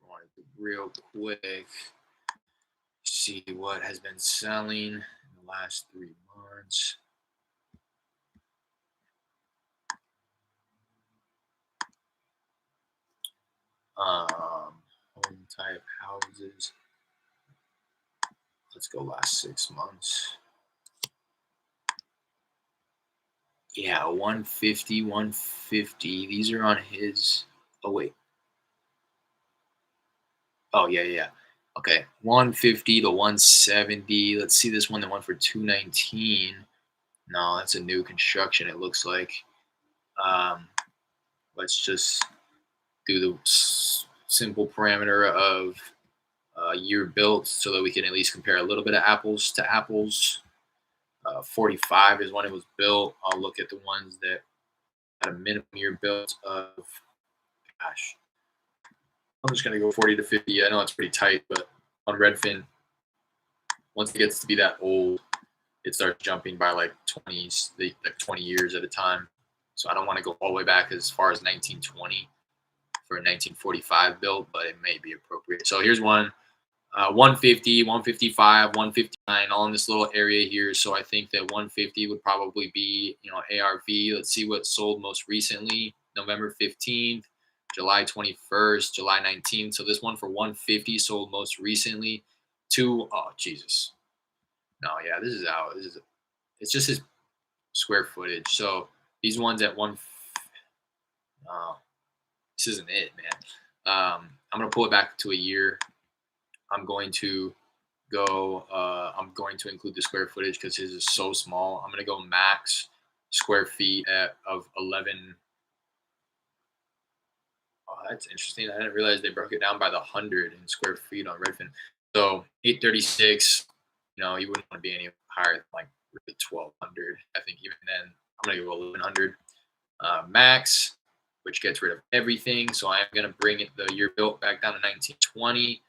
want to real quick see what has been selling in the last 3 months. type houses. Let's go last 6 months. Yeah, 150, 150. These are on his. Oh, wait. Oh, yeah. Okay, 150 to 170. Let's see this one, the one for 219. No, that's a new construction, it looks like. Let's just do the simple parameter of year built so that we can at least compare a little bit of apples to apples. 45 is when it was built. I'll look at the ones that had a minimum year built of, gosh, I'm just going to go 40 to 50. I know it's pretty tight, but on Redfin, once it gets to be that old, it starts jumping by like 20 years at a time. So I don't want to go all the way back as far as 1920 for a 1945 build, but it may be appropriate. So here's one, 150, 155, 159, all in this little area here. So I think that 150 would probably be, ARV. Let's see what sold most recently. November 15th, July 21st, July 19th. So this one for 150 sold most recently. Oh, Jesus. No, yeah, this is out. It's just his square footage. So these ones at oh, this isn't it, man. I'm going to pull it back to a year. I'm going to include the square footage because his is so small. I'm going to go max square feet of 11. Oh, that's interesting. I didn't realize they broke it down by the 100 in square feet on Redfin. So 836, you wouldn't want to be any higher than like really 1200. I think even then, I'm going to go 1100 max, which gets rid of everything. So I'm going to bring the year built back down to 1920.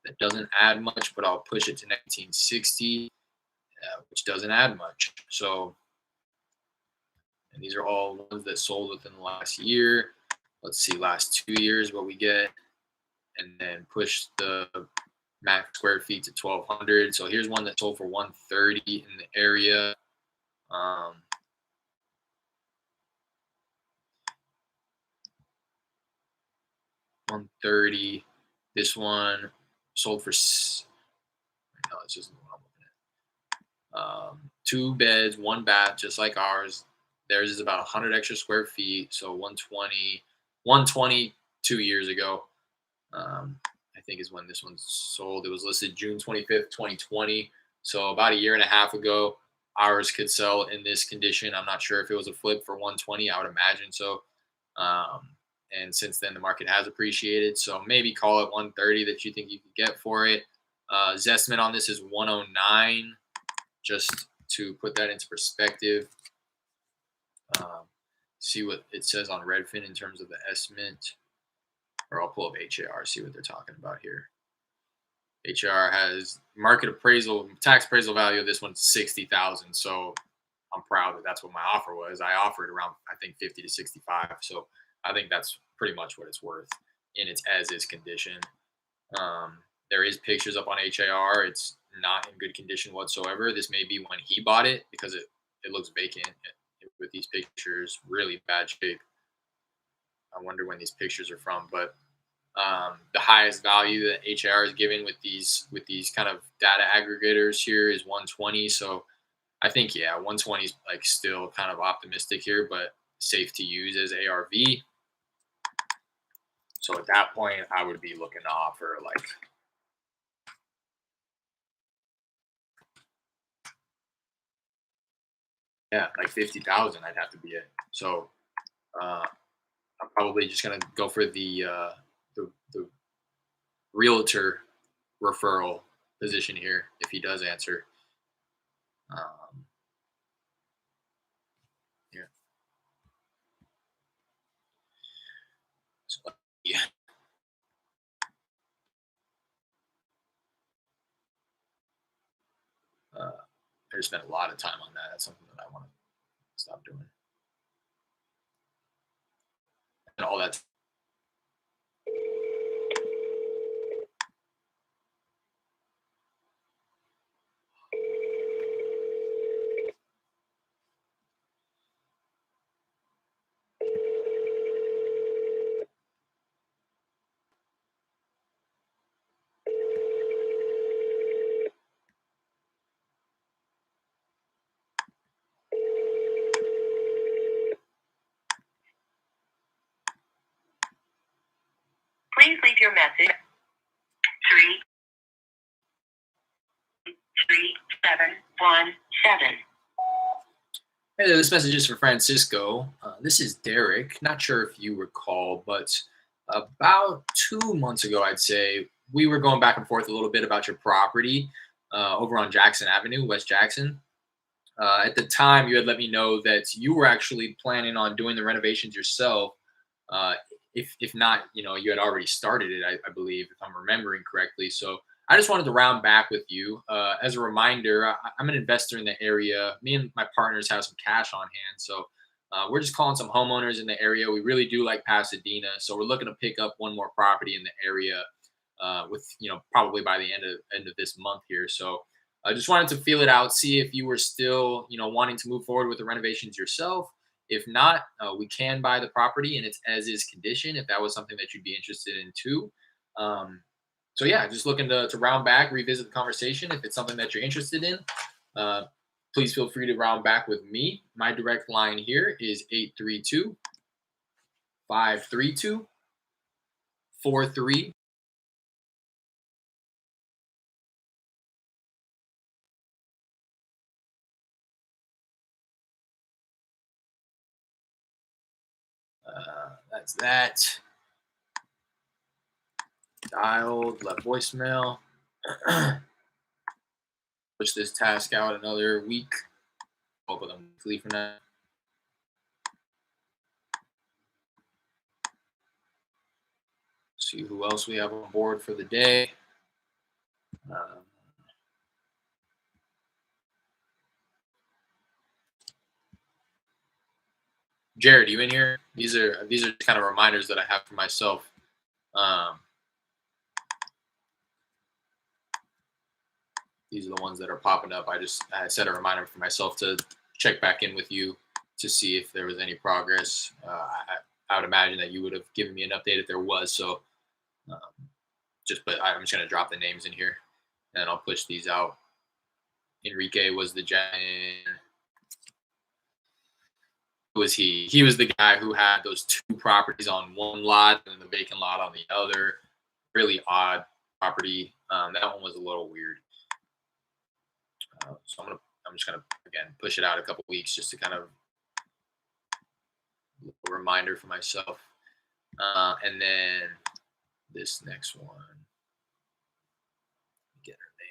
That doesn't add much, but I'll push it to 1960, which doesn't add much. So, and these are all ones that sold within the last year. Let's see, last 2 years, what we get, and then push the max square feet to 1200. So here's one that sold for 130 in the area. 130. This one sold for, no, it's just what I'm looking at. 2 beds, 1 bath, just like ours. Theirs is about 100 extra square feet, so 120 2 years ago. I think is when this one sold. It was listed June 25th, 2020. So about a year and a half ago, ours could sell in this condition. I'm not sure if it was a flip for 120. I would imagine so. And since then, the market has appreciated. So maybe call it 130 that you think you could get for it. Zestimate on this is 109. Just to put that into perspective, see what it says on Redfin in terms of the estimate, or I'll pull up HAR, see what they're talking about here. HAR has market appraisal, tax appraisal value of this one's 60,000. So I'm proud that that's what my offer was. I offered around, I think, 50 to 65. So I think that's pretty much what it's worth in its as-is condition. There is pictures up on HAR. It's not in good condition whatsoever. This may be when he bought it because it looks vacant with these pictures, really bad shape. I wonder when these pictures are from, but the highest value that HAR is giving with these kind of data aggregators here is 120. So I think, 120 is like still kind of optimistic here, but safe to use as ARV. So at that point, I would be looking to offer like, like 50,000. I'd have to be it. So I'm probably just gonna go for the realtor referral position here if he does answer. Here. So, yeah. I just spent a lot of time on that. That's something that I want to stop doing. And all that. message. 33717. Hey there, this message is for Francisco. This is Derek. Not sure if you recall, but about 2 months ago, I'd say, we were going back and forth a little bit about your property over on Jackson Avenue, West Jackson. At the time, you had let me know that you were actually planning on doing the renovations yourself. Uh, if not, you had already started it, I believe, if I'm remembering correctly. So I just wanted to round back with you. As a reminder, I'm an investor in the area. Me and my partners have some cash on hand. So we're just calling some homeowners in the area. We really do like Pasadena. So we're looking to pick up one more property in the area with, probably by the end of this month here. So I just wanted to feel it out, see if you were still, wanting to move forward with the renovations yourself. If not, we can buy the property in its as is condition if that was something that you'd be interested in too. Um, so yeah, just looking to round back, revisit the conversation. If it's something that you're interested in, uh, please feel free to round back with me. My direct line here is 832-532-43. That's that. Dialed, left voicemail. Push this task out another week. Both of them weekly for now. See who else we have on board for the day. Jared, you in here? These are kind of reminders that I have for myself. These are the ones that are popping up. I set a reminder for myself to check back in with you to see if there was any progress. I would imagine that you would have given me an update if there was. So um, but I'm just gonna drop the names in here, and I'll push these out. Enrique was the giant. Who was he? He was the guy who had those two properties on one lot and the vacant lot on the other. Really odd property. That one was a little weird. So I'm just gonna again push it out a couple weeks just to kind of a reminder for myself. And then this next one, get her name.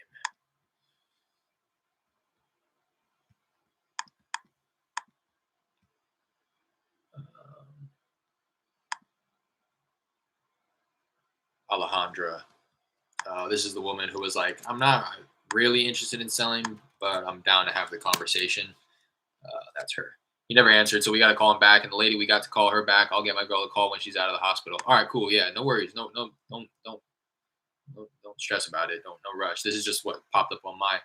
Alejandra. This is the woman who was like, I'm not really interested in selling, but I'm down to have the conversation. That's her. He never answered, so we got to call him back. And the lady, we got to call her back. I'll get my girl a call when she's out of the hospital. All right, cool. Yeah, no worries. No, don't stress about it. No rush. This is just what popped up on my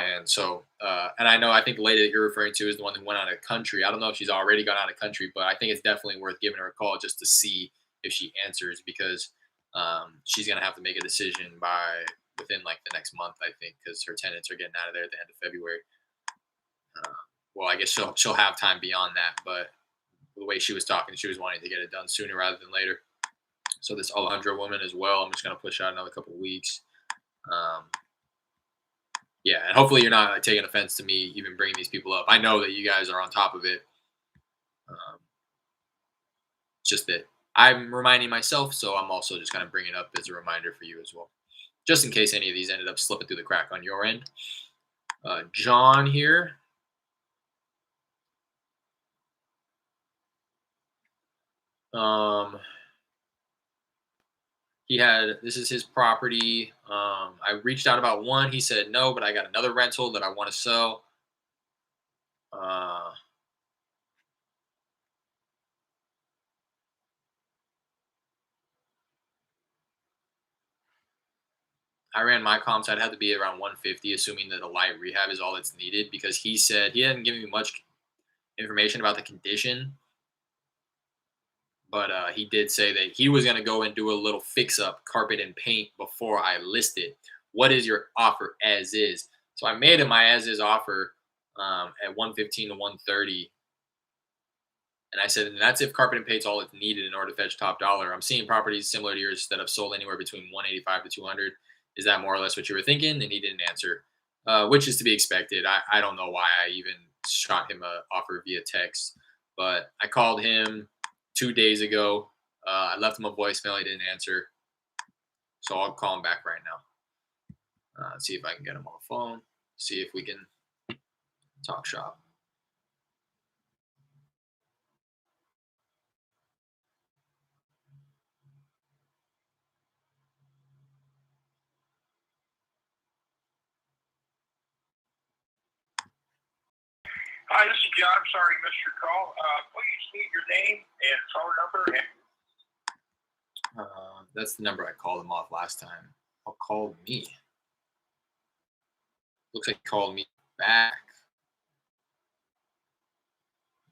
end. So, and I think the lady that you're referring to is the one who went out of country. I don't know if she's already gone out of country, but I think it's definitely worth giving her a call just to see if she answers because she's gonna have to make a decision within like the next month, I think, because her tenants are getting out of there at the end of February. Well, I guess she'll have time beyond that, but the way she was talking, she was wanting to get it done sooner rather than later. So this Alejandra woman as well, I'm just gonna push out another couple of weeks. Yeah, and hopefully you're not taking offense to me even bringing these people up. I know that you guys are on top of it. It's just that I'm reminding myself, so I'm also just kind of bringing it up as a reminder for you as well, just in case any of these ended up slipping through the crack on your end. John here. This is his property. I reached out about one. He said no, but I got another rental that I want to sell. I ran my comps. I'd have to be around 150, assuming that a light rehab is all that's needed, because he said he hadn't given me much information about the condition, but he did say that he was going to go and do a little fix up, carpet and paint before I list it. What is your offer as is? So I made him my as is offer at 115 to 130. And I said, and that's if carpet and paint's all it's needed in order to fetch top dollar. I'm seeing properties similar to yours that have sold anywhere between 185 to 200. Is that more or less what you were thinking? And he didn't answer, which is to be expected. I don't know why I even shot him a offer via text, but I called him 2 days ago. I left him a voicemail. He didn't answer. So I'll call him back right now. See if I can get him on the phone. See if we can talk shop. Hi, this is John. Sorry, I missed your call. Please leave your name and phone number. That's the number I called him off last time. I'll call me. Looks like he called me back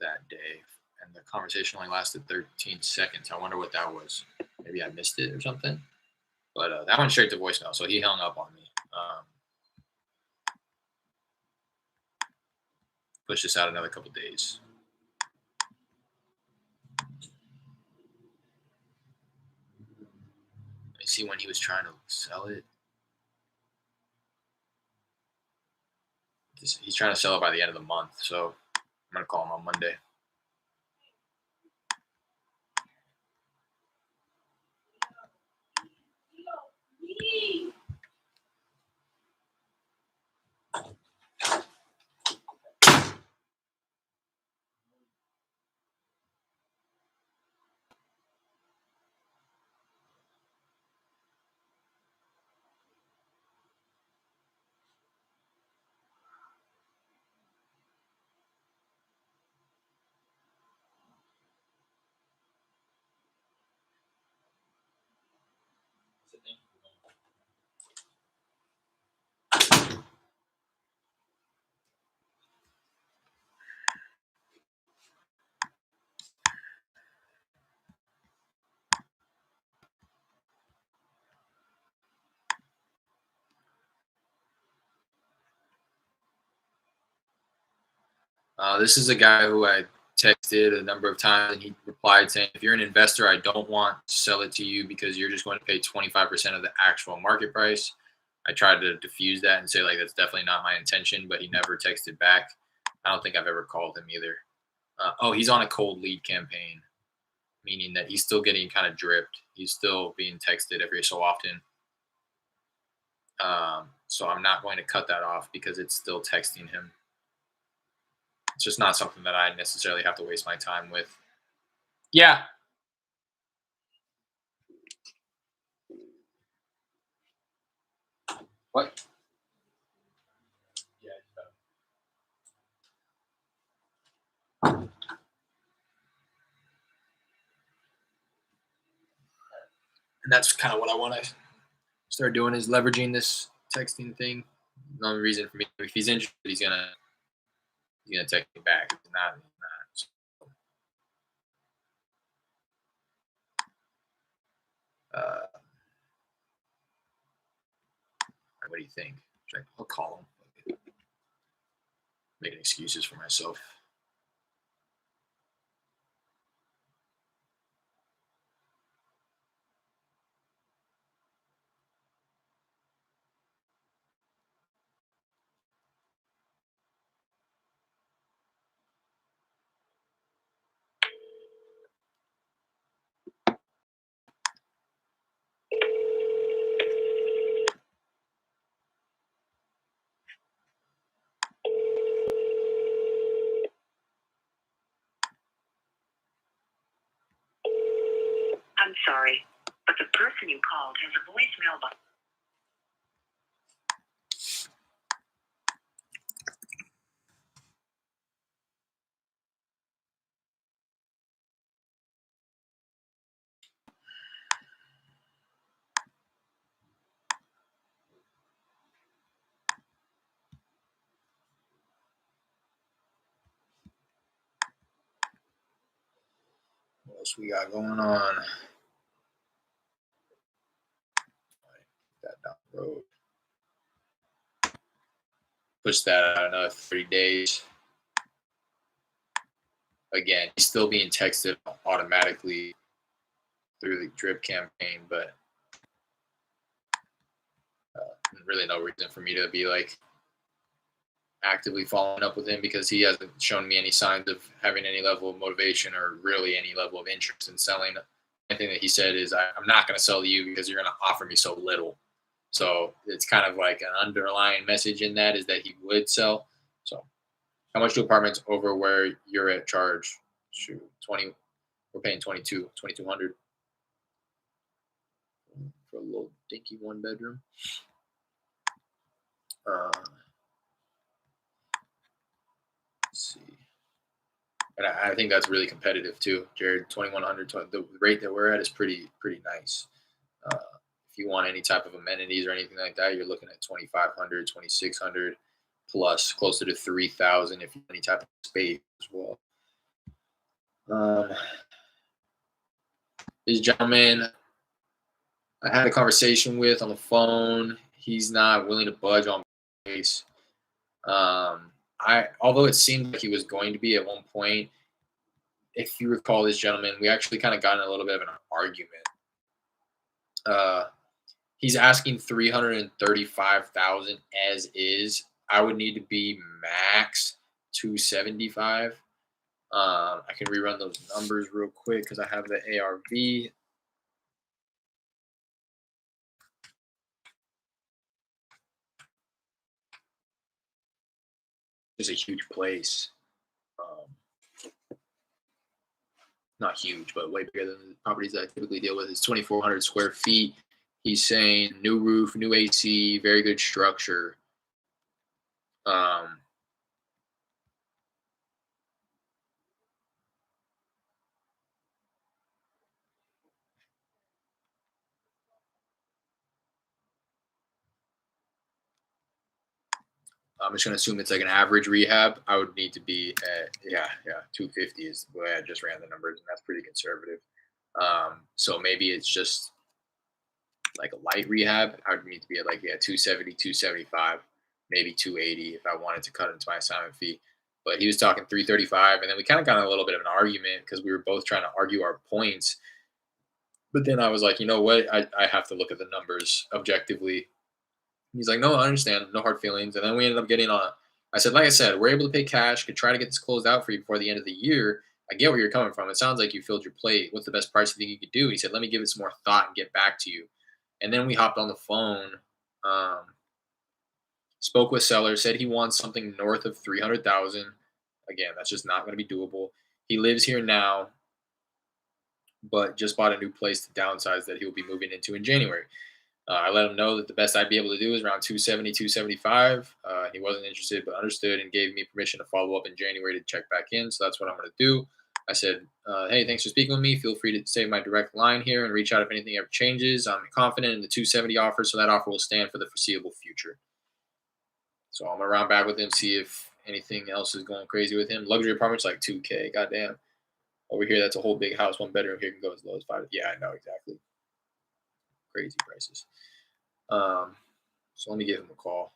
that day, and the conversation only lasted 13 seconds. I wonder what that was. Maybe I missed it or something. But that went straight to voicemail, so he hung up on me. Push this out another couple days. Let me see when he was trying to sell it. He's trying to sell it by the end of the month, so I'm gonna call him on Monday. This is a guy who I texted a number of times, and he replied saying, "If you're an investor, I don't want to sell it to you because you're just going to pay 25% of the actual market price." I tried to diffuse that and say, like, that's definitely not my intention, but he never texted back. I don't think I've ever called him either. Oh, he's on a cold lead campaign, meaning that he's still getting kind of dripped. He's still being texted every so often. So I'm not going to cut that off because it's still texting him. It's just not something that I necessarily have to waste my time with. Yeah. What? Yeah. And that's kind of what I want to start doing is leveraging this texting thing. The only reason for me, if he's interested, he's gonna text me back. If not, he's not. What do you think? I'll call him. Making excuses for myself. I'm sorry, but the person you called has a voicemail box. What else we got going on? That down the road. Push that out another 30 days. again, he's still being texted automatically through the drip campaign, but really no reason for me to be like actively following up with him because he hasn't shown me any signs of having any level of motivation or really any level of interest in selling. Anything that he said is, I'm not going to sell to you because you're going to offer me so little. So it's kind of like an underlying message in that is that he would sell. So how much do apartments over where you're at charge? Shoot, 20. We're paying 2,200 for a little dinky 1-bedroom. Let's see. And I think that's really competitive too, Jared. 2,100. The rate that we're at is pretty nice. If you want any type of amenities or anything like that, you're looking at 2,500, 2,600 plus, closer to 3,000 if you have any type of space as well. This gentleman I had a conversation with on the phone. He's not willing to budge on base. Although it seemed like he was going to be at one point, if you recall this gentleman, we actually kind of got in a little bit of an argument. He's asking $335,000 as is. I would need to be max $275. I can rerun those numbers real quick because I have the ARV. It's a huge place. Not huge, but way bigger than the properties that I typically deal with. It's 2,400 square feet. He's saying new roof, new AC, very good structure. I'm just gonna assume it's like an average rehab. I would need to be at 250 is the way I just ran the numbers, and that's pretty conservative. So maybe it's just like a light rehab. I would need to be at 270, 275, maybe 280 if I wanted to cut into my assignment fee. But he was talking 335, and then we kind of got in a little bit of an argument because we were both trying to argue our points. But then I was like, you know what? I have to look at the numbers objectively. He's like, no, I understand. No hard feelings. And then we ended up getting on. I said, like I said, we're able to pay cash. Could try to get this closed out for you before the end of the year. I get where you're coming from. It sounds like you filled your plate. What's the best price you think you could do? He said, let me give it some more thought and get back to you. And then we hopped on the phone, spoke with seller, said he wants something north of 300,000. Again, that's just not going to be doable. He lives here now, but just bought a new place to downsize that he'll be moving into in January. I let him know that the best I'd be able to do is around 270, 275. He wasn't interested, but understood and gave me permission to follow up in January to check back in. So that's what I'm going to do. I said, hey, thanks for speaking with me. Feel free to save my direct line here and reach out if anything ever changes. I'm confident in the 270 offer, so that offer will stand for the foreseeable future. So I'm going to round back with him, see if anything else is going crazy with him. Luxury apartments like $2K. Goddamn. Over here, that's a whole big house. 1 bedroom here can go as low as 5. Yeah, I know exactly. Crazy prices. So let me give him a call.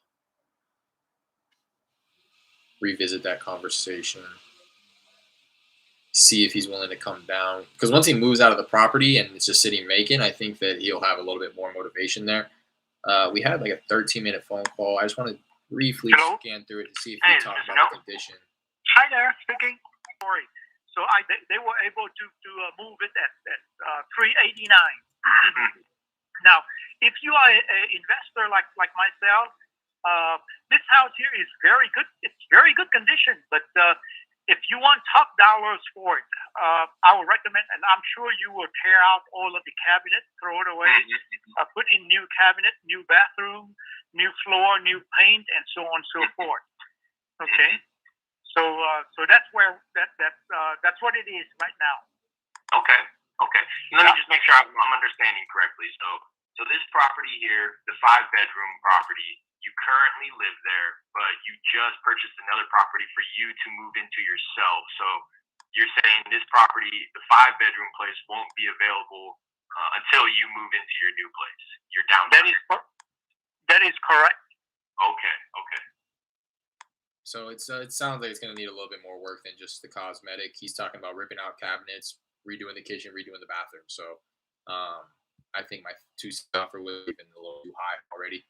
Revisit that conversation. See if he's willing to come down. Because once he moves out of the property and it's just sitting vacant, I think that he'll have a little bit more motivation there. We had like a 13-minute phone call. I just want to briefly scan through it to see if we talk about the condition. Hi there, speaking. Sorry. So they were able to move it at 389. Now, if you are an investor like myself, this house here is very good. It's very good condition. But if you want top dollars for it, I would recommend, and I'm sure you will tear out all of the cabinet, throw it away, put in new cabinet, new bathroom, new floor, new paint, and so on and so forth. Okay. So that's where that's what it is right now. Okay. Let me just make sure I'm understanding correctly. So this property here, the 5-bedroom property, you currently live there, but you just purchased another property for you to move into yourself. So you're saying this property, the 5-bedroom place, won't be available until you move into your new place. You're down. That is correct. Okay. So it sounds like it's going to need a little bit more work than just the cosmetic. He's talking about ripping out cabinets, redoing the kitchen, redoing the bathroom. So um, I think my two offer was even a little too high already.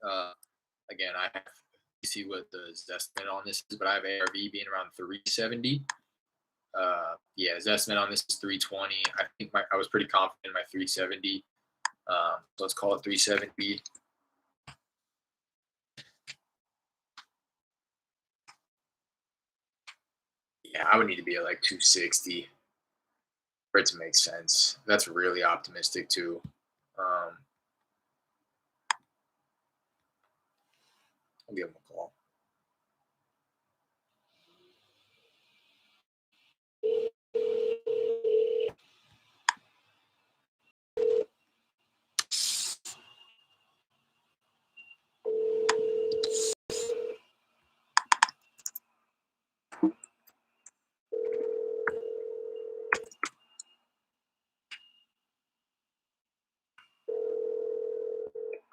Uh, again, I have to see what the estimate on this is, but I have ARV being around 370. Yeah, his estimate on this is 320. I think I was pretty confident in my 370. So let's call it 370. Yeah, I would need to be at like 260 for it to make sense. That's really optimistic too. Um, I'll give him a call.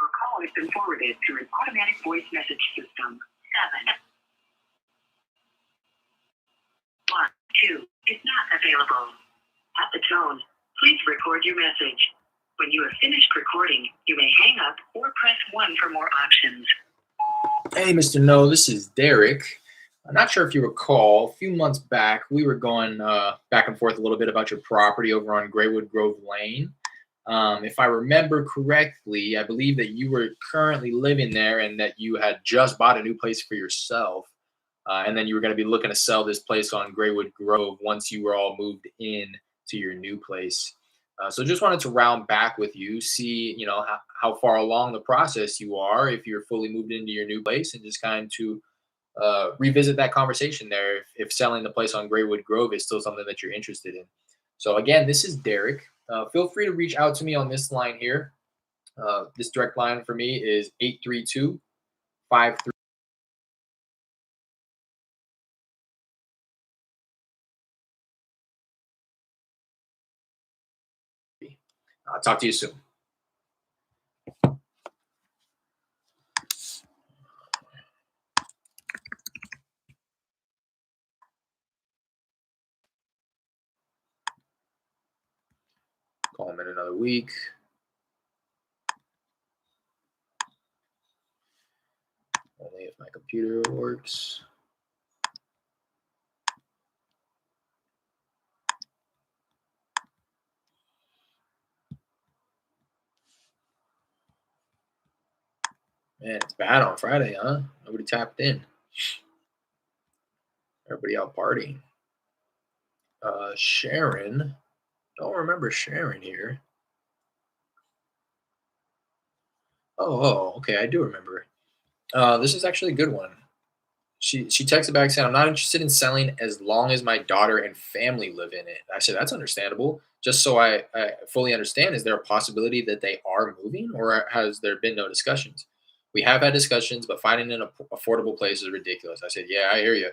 Your call has been forwarded to an automatic voice message system. 712 is not available. At the tone, please record your message. When you have finished recording, you may hang up or press 1 for more options. Hey, Mr. No, this is Derek. I'm not sure if you recall, a few months back, we were going back and forth a little bit about your property over on Graywood Grove Lane. If I remember correctly, I believe that you were currently living there and that you had just bought a new place for yourself. And then you were going to be looking to sell this place on Graywood Grove once you were all moved in to your new place. So just wanted to round back with you, see, how far along the process you are, if you're fully moved into your new place, and just kind of revisit that conversation there if selling the place on Graywood Grove is still something that you're interested in. So again, this is Derek. Feel free to reach out to me on this line here. This direct line for me is 832-53. I'll talk to you soon. Call him in another week. Only if my computer works. Man, it's bad on Friday, huh? Nobody tapped in. Everybody out partying. Sharon. Don't remember Sharon here. Oh, okay. I do remember. This is actually a good one. She texted back saying, "I'm not interested in selling as long as my daughter and family live in it." I said, "That's understandable. Just so I fully understand, is there a possibility that they are moving, or has there been no discussions?" "We have had discussions, but finding an affordable place is ridiculous." I said, "Yeah, I hear you.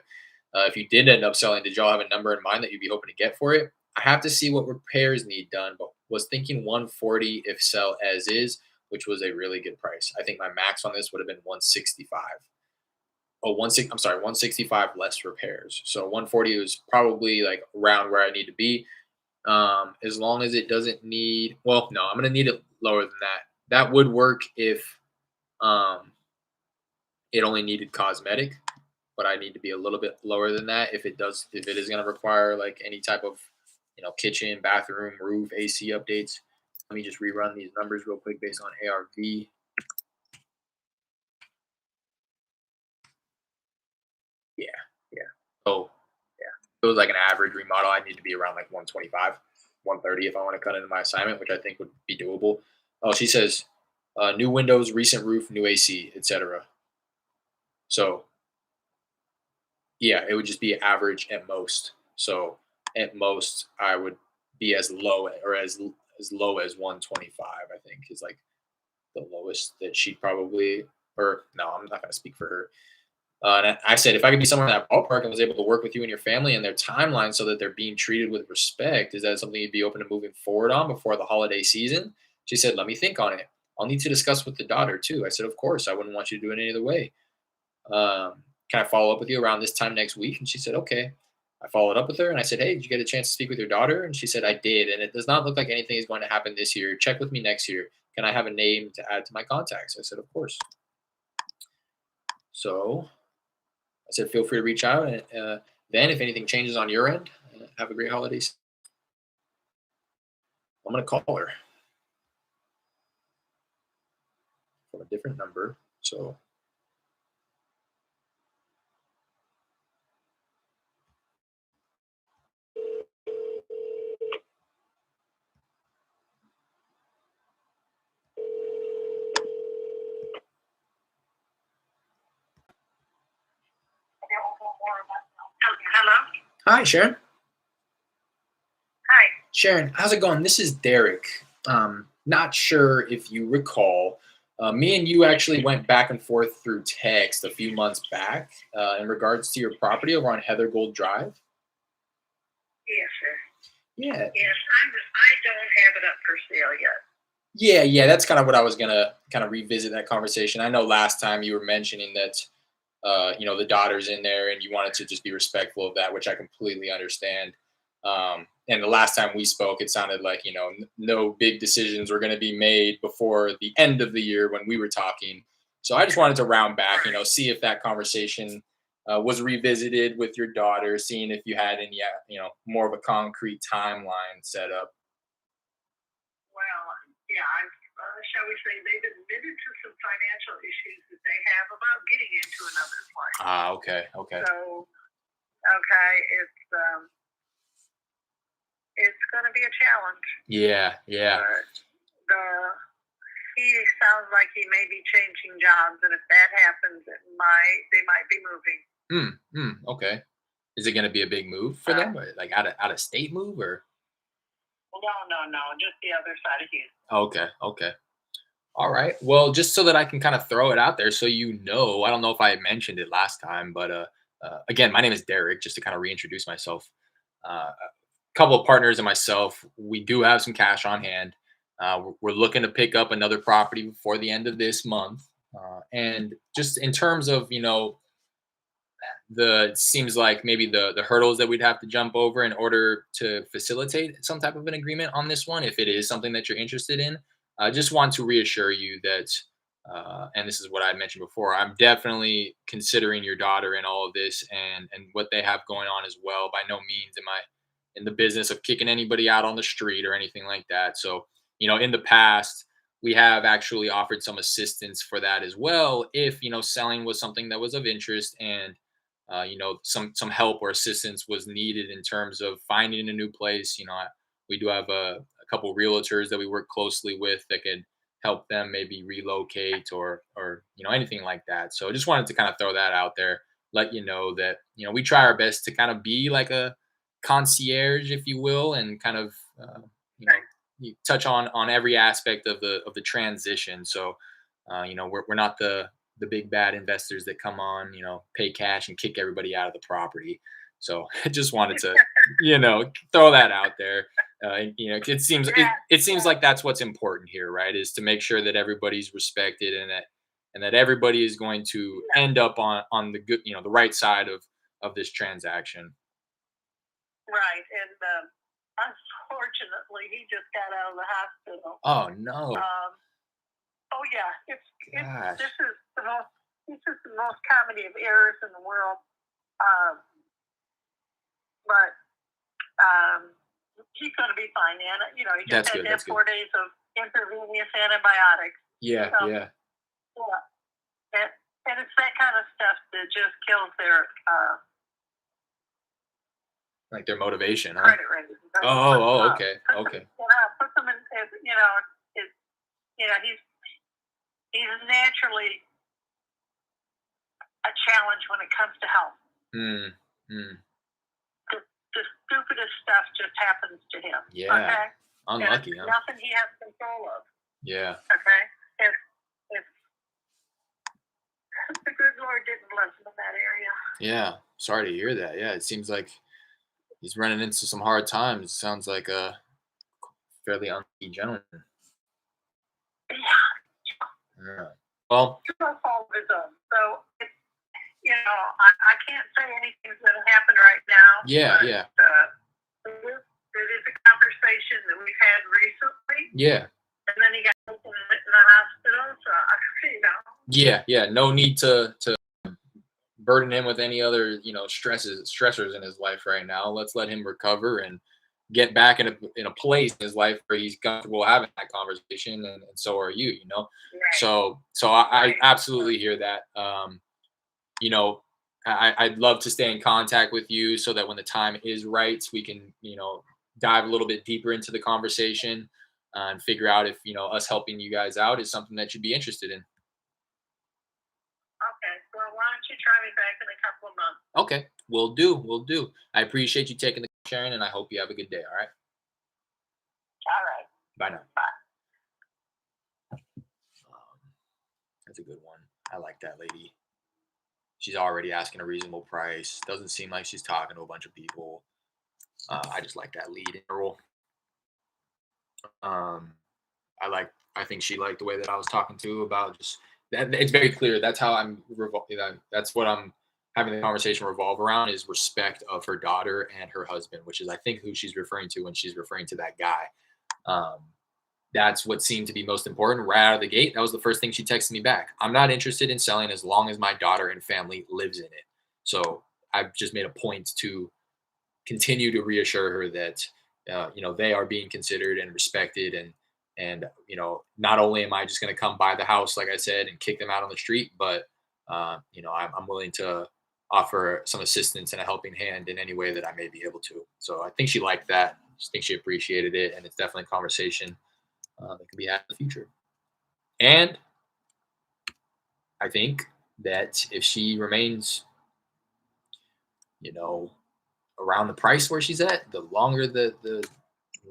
If you did end up selling, did y'all have a number in mind that you'd be hoping to get for it?" "I have to see what repairs need done, but was thinking 140 if sell as is, which was a really good price. I think my max on this would have been 165. Oh, I'm sorry, 165 less repairs. So 140 is probably like around where I need to be. As long as it doesn't need, well, no, I'm gonna need it lower than that. That would work if um it only needed cosmetic, but I need to be a little bit lower than that if it is gonna require like any type of kitchen, bathroom, roof, AC updates. Let me just rerun these numbers real quick based on ARV. Yeah, yeah. Oh, yeah. If it was like an average remodel, I need to be around like 125, 130 if I want to cut into my assignment, which I think would be doable. Oh, she says new windows, recent roof, new AC, etc. So yeah, it would just be average at most. So at most, I would be as low or as low as 125. I think is like the lowest that she'd probably. Or no, I'm not going to speak for her. And I said, if I could be somewhere in that ballpark and was able to work with you and your family and their timeline so that they're being treated with respect, is that something you'd be open to moving forward on before the holiday season? She said, let me think on it. I'll need to discuss with the daughter too. I said, of course, I wouldn't want you to do it any other way. can I follow up with you around this time next week? And she said, okay. I followed up with her and I said, hey, did you get a chance to speak with your daughter? And she said, I did. And it does not look like anything is going to happen this year. Check with me next year. Can I have a name to add to my contacts? I said, of course. So I said, feel free to reach out. And then if anything changes on your end, have a great holidays. I'm going to call her from a different number. So Hello? hi, Sharon. Hi. Sharon, how's it going? This is Derek. Not sure if you recall, me and you actually went back and forth through text a few months back in regards to your property over on Heather Gold Drive. Yes, sir. Yeah, Yes, I don't have it up for sale yet. yeah. That's kind of what I was gonna kind of revisit that conversation. I know last time you were mentioning that the daughter's in there, and you wanted to just be respectful of that, which I completely understand. And the last time we spoke, it sounded like no big decisions were going to be made before the end of the year when we were talking. So I just wanted to round back, see if that conversation was revisited with your daughter, seeing if you had any, more of a concrete timeline set up. Well, yeah, shall we say they've admitted to some financial issues that they have about getting into another place. Ah, okay. So, okay, it's going to be a challenge. Yeah. But he sounds like he may be changing jobs, and if that happens, they might be moving. Okay. Is it going to be a big move for them, or like out of state move, or? No, just the other side of Houston. Okay. All right. Well, just so that I can kind of throw it out there, so I don't know if I mentioned it last time, but again, my name is Derek. Just to kind of reintroduce myself, a couple of partners and myself, we do have some cash on hand. We're looking to pick up another property before the end of this month, and just in terms of it seems like maybe the hurdles that we'd have to jump over in order to facilitate some type of an agreement on this one, if it is something that you're interested in. I just want to reassure you that, and this is what I mentioned before, I'm definitely considering your daughter in all of this and what they have going on as well. By no means am I in the business of kicking anybody out on the street or anything like that. So, in the past, we have actually offered some assistance for that as well. If, selling was something that was of interest, and some help or assistance was needed in terms of finding a new place. We do have a couple realtors that we work closely with that could help them maybe relocate or anything like that. So I just wanted to kind of throw that out there, let you know that we try our best to kind of be like a concierge, if you will, and kind of you touch on every aspect of the transition. So we're not the big bad investors that come on, pay cash and kick everybody out of the property. So I just wanted to, throw that out there. It seems like that's what's important here, right? Is to make sure that everybody's respected, and that everybody is going to end up on the good, the right side of this transaction. Right, and unfortunately, he just got out of the hospital. Oh no. Oh yeah, this is the most comedy of errors in the world. But he's going to be fine. And he just had 4 days of intravenous antibiotics. Yeah. Yeah. And it's that kind of stuff that just kills their like their motivation, huh? Credit rating. Okay. Put them in. He's naturally a challenge when it comes to health. The stupidest stuff just happens to him. Yeah. Okay? Unlucky, huh? Nothing he has control of. Yeah. Okay? If the good Lord didn't bless him in that area. Yeah. Sorry to hear that. Yeah. It seems like he's running into some hard times. Sounds like a fairly unlucky gentleman. Yeah. Well, no fault of his own. So I can't say anything's going to happen right now. Yeah, but, yeah. It is a conversation that we've had recently. Yeah. And then he got in the hospital, so, Yeah. No need to burden him with any other, stressors in his life right now. Let's let him recover and get back in a place in his life where he's comfortable having that conversation, and so are you, Right. So I absolutely hear that. I'd love to stay in contact with you so that when the time is right, we can, dive a little bit deeper into the conversation and figure out if, us helping you guys out is something that you'd be interested in. Okay. Well, why don't you try me back in a couple of months? Okay, we'll do. I appreciate you taking the sharing, and I hope you have a good day. All right. All right. Bye now. Bye. That's a good one. I like that lady. She's already asking a reasonable price. Doesn't seem like she's talking to a bunch of people. I just like that lead in the role. I think she liked the way that I was talking to about just that. It's very clear. That's how that's what I'm having the conversation revolve around, is respect of her daughter and her husband, which is I think who she's referring to when she's referring to that guy. That's what seemed to be most important right out of the gate. That was the first thing she texted me back. I'm not interested in selling as long as my daughter and family lives in it. So I've just made a point to continue to reassure her that they are being considered and respected, and not only am I just going to come by the house, like I said, and kick them out on the street, but I'm willing to offer some assistance and a helping hand in any way that I may be able to. So I think she liked that. I think she appreciated it, and it's definitely a conversation that can be had in the future. And I think that if she remains, around the price where she's at, the longer the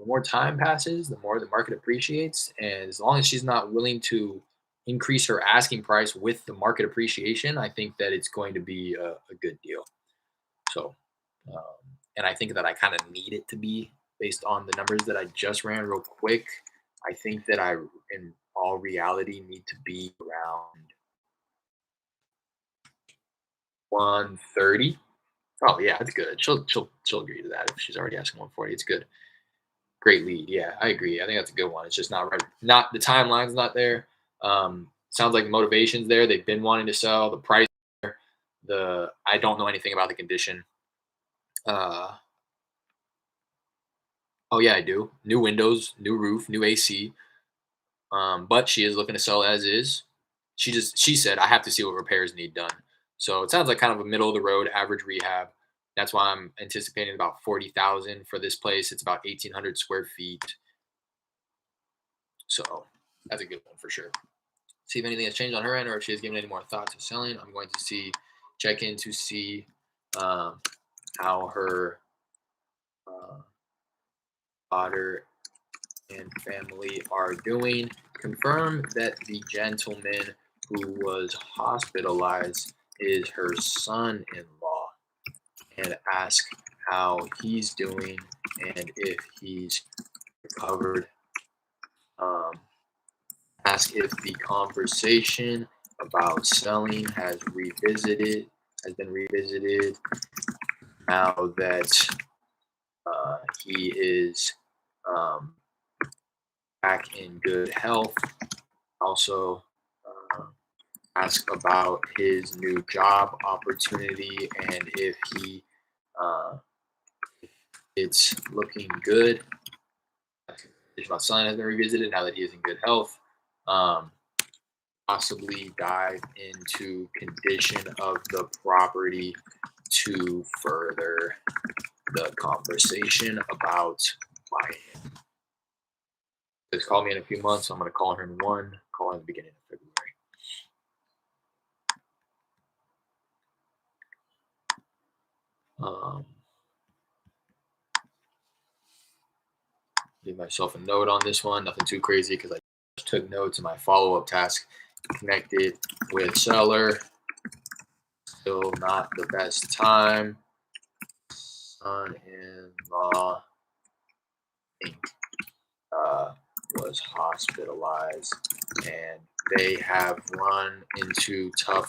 more time passes, the more the market appreciates. And as long as she's not willing to increase her asking price with the market appreciation, I think that it's going to be a good deal. So, um, and I think that I kind of need it to be based on the numbers that I just ran real quick. I think that I, in all reality, need to be around 130. Oh yeah, that's good. She'll agree to that if she's already asking 140. It's good. Great lead. Yeah, I agree. I think that's a good one. It's just not right. Not the timeline's not there. Sounds like the motivation's there. They've been wanting to sell. The price, I don't know anything about the condition. Oh yeah, I do. New windows, new roof, new AC. But she is looking to sell as is. She said I have to see what repairs need done. So it sounds like kind of a middle of the road average rehab. That's why I'm anticipating about 40,000 for this place. It's about 1,800 square feet. So that's a good one for sure. See if anything has changed on her end or if she has given any more thought to selling. I'm going to check in to see how her daughter and family are doing. Confirm that the gentleman who was hospitalized is her son-in-law, and ask how he's doing and if he's recovered. Ask if the conversation about selling has been revisited now that he is back in good health. Also, ask about his new job opportunity and if it's looking good. About selling has been revisited now that he is in good health. Possibly dive into condition of the property to further the conversation about buying. Just call me in a few months. I'm going to call her in one. Call her in the beginning of February. Leave myself a note on this one. Nothing too crazy because I just took notes in my follow-up task. Connected with seller. Still not the best time. Son-in-law was hospitalized and they have run into tough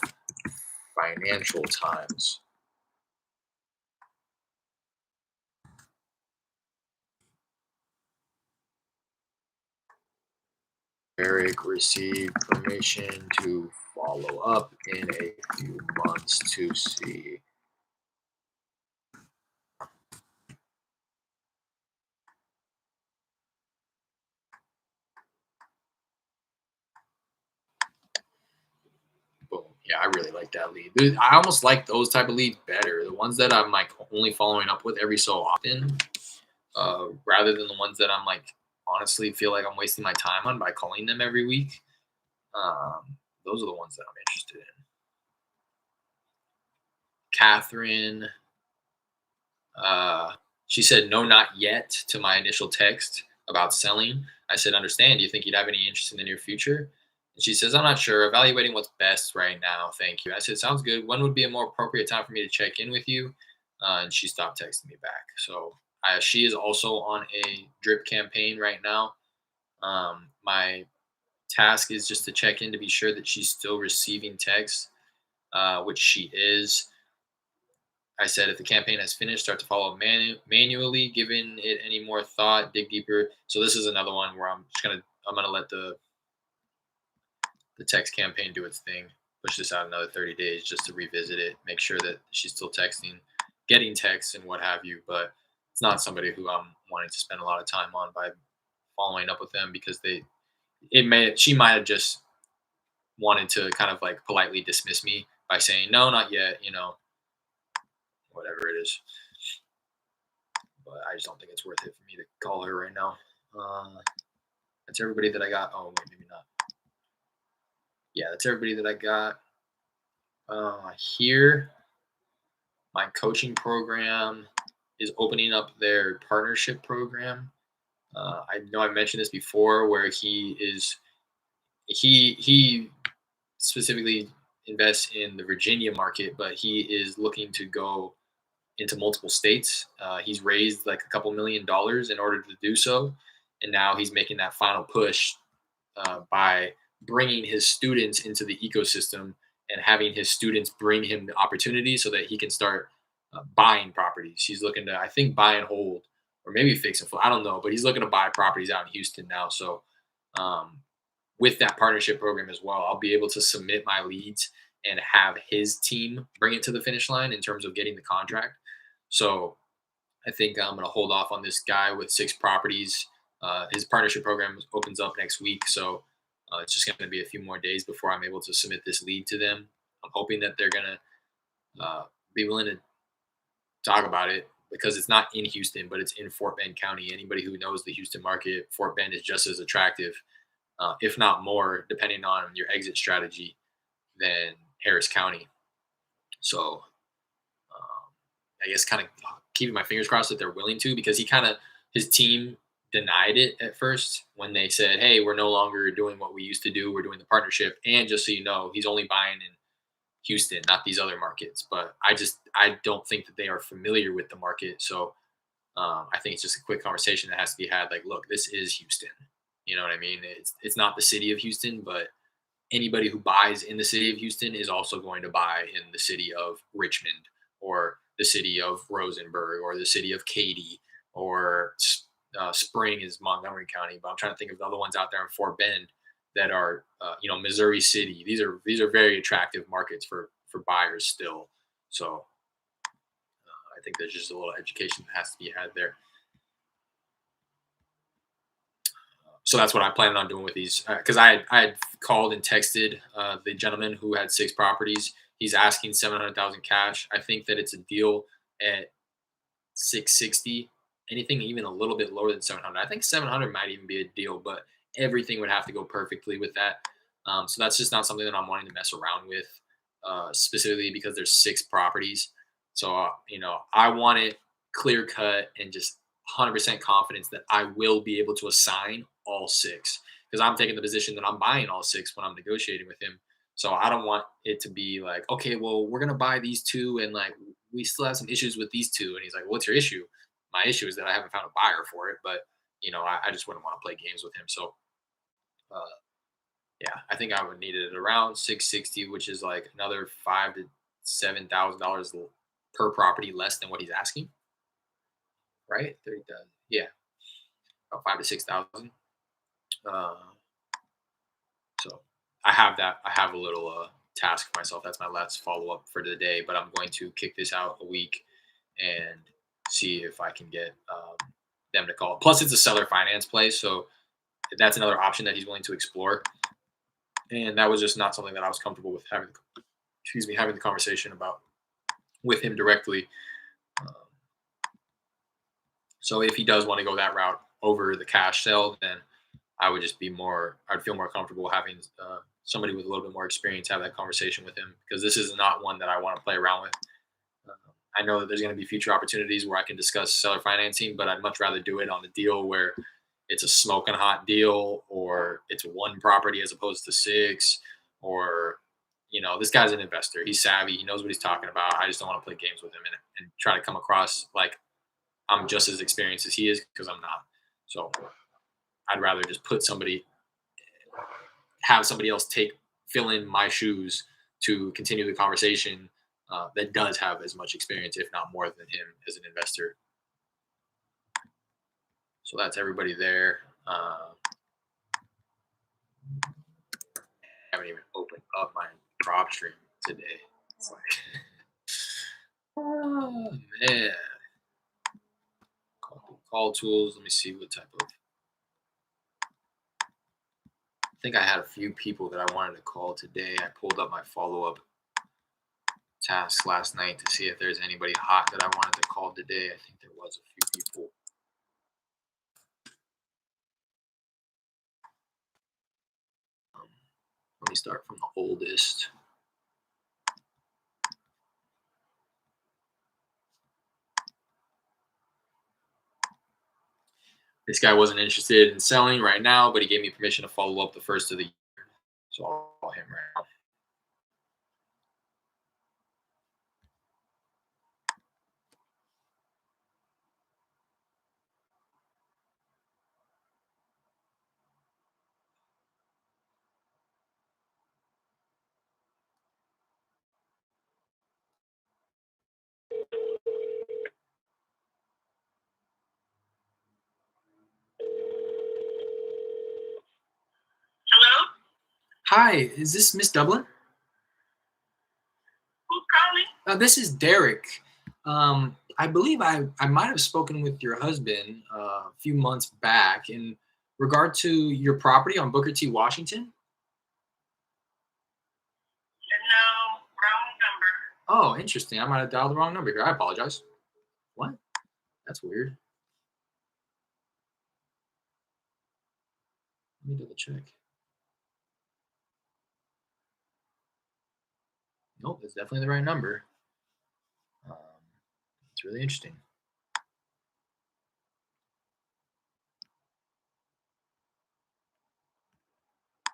Financial Times. Eric received permission to follow up in a few months to see. Boom. Yeah, I really like that lead. Dude, I almost like those type of leads better. The ones that I'm like only following up with every so often, rather than the ones that I'm like honestly feel like I'm wasting my time on by calling them every week. Those are the ones that I'm interested in. Catherine, she said no, not yet to my initial text about selling. I said, understand. Do you think you'd have any interest in the near future? And she says, I'm not sure. Evaluating what's best right now. Thank you. I said, sounds good. When would be a more appropriate time for me to check in with you? And she stopped texting me back. So she is also on a drip campaign right now. My task is just to check in to be sure that she's still receiving texts, which she is. I said, if the campaign has finished, start to follow up manually, giving it any more thought, dig deeper. So this is another one where I'm gonna let the text campaign do its thing, push this out another 30 days just to revisit it, make sure that she's still texting, getting texts and what have you. But it's not somebody who I'm wanting to spend a lot of time on by following up with them, because she might have just wanted to kind of like politely dismiss me by saying, no, not yet, whatever it is. But I just don't think it's worth it for me to call her right now. That's everybody that I got. Oh, wait, maybe not. Yeah, that's everybody that I got. Here, my coaching program is opening up their partnership program. I know I mentioned this before, where he specifically invests in the Virginia market, but he is looking to go into multiple states. He's raised like a couple $1 million in order to do so, and now he's making that final push by bringing his students into the ecosystem and having his students bring him the opportunity so that he can start buying properties. He's looking to, I think, buy and hold, or maybe fix and flip. I don't know, but he's looking to buy properties out in Houston now. So with that partnership program as well, I'll be able to submit my leads and have his team bring it to the finish line in terms of getting the contract. So I think I'm going to hold off on this guy with 6 properties. His partnership program opens up next week, so it's just going to be a few more days before I'm able to submit this lead to them. I'm hoping that they're going to be willing to talk about it, because it's not in Houston, but it's in Fort Bend County. Anybody who knows the Houston market, Fort Bend is just as attractive, if not more, depending on your exit strategy, than Harris County. So I guess kind of keeping my fingers crossed that they're willing to, because his team denied it at first when they said, hey, we're no longer doing what we used to do. We're doing the partnership. And just so you know, he's only buying in Houston, not these other markets. But I don't think that they are familiar with the market. So I think it's just a quick conversation that has to be had. Like, look, this is Houston. You know what I mean? It's not the city of Houston, but anybody who buys in the city of Houston is also going to buy in the city of Richmond, or the city of Rosenberg, or the city of Katy, or Spring is Montgomery County. But I'm trying to think of the other ones out there in Fort Bend that are, Missouri City. These are very attractive markets for buyers still. So I think there's just a little education that has to be had there. So that's what I plan on doing with these, because I had called and texted the gentleman who had 6 properties. He's asking 700,000 cash. I think that it's a deal at 660. Anything even a little bit lower than 700. I think 700 might even be a deal, but everything would have to go perfectly with that. So that's just not something that I'm wanting to mess around with, specifically because there's 6 properties. So I want it clear cut and just 100% confidence that I will be able to assign all 6, because I'm taking the position that I'm buying all 6 when I'm negotiating with him. So I don't want it to be like, okay, well, we're going to buy these 2 and like we still have some issues with these 2. And he's like, what's your issue? My issue is that I haven't found a buyer for it, but I just wouldn't want to play games with him. So yeah, I think I would need it around 660, which is like another 5 to $7,000 per property less than what he's asking, right? 30,000, yeah, about 5 to 6,000. So I have that. I have a little task for myself. That's my last follow up for the day. But I'm going to kick this out a week and see if I can get them to call. Plus, it's a seller finance play, so that's another option that he's willing to explore. And that was just not something that I was comfortable with having. Having the conversation about with him directly. So if he does want to go that route over the cash sale, then I would just be I'd feel more comfortable having somebody with a little bit more experience have that conversation with him, because this is not one that I want to play around with. I know that there's going to be future opportunities where I can discuss seller financing, but I'd much rather do it on the deal where it's a smoking hot deal, or it's one property as opposed to 6, or, this guy's an investor. He's savvy. He knows what he's talking about. I just don't want to play games with him and try to come across like I'm just as experienced as he is, because I'm not. So I'd rather just have somebody else fill in my shoes to continue the conversation that does have as much experience, if not more than him, as an investor. So that's everybody there. I haven't even opened up my prop stream today. It's like, oh man. Call tools. Let me see what type of. I think I had a few people that I wanted to call today. I pulled up my follow-up tasks last night to see if there's anybody hot that I wanted to call today. I think there was a few people. Let me start from the oldest. This guy wasn't interested in selling right now, but he gave me permission to follow up the first of the year. So I'll call him right now. Hello? Hi, is this Miss Dublin? Who's calling? This is Derek. I believe I might have spoken with your husband a few months back in regard to your property on Booker T, Washington. No, wrong number. Oh, interesting. I might have dialed the wrong number here. I apologize. What? That's weird. Let me double check. Nope, that's definitely the right number. It's really interesting.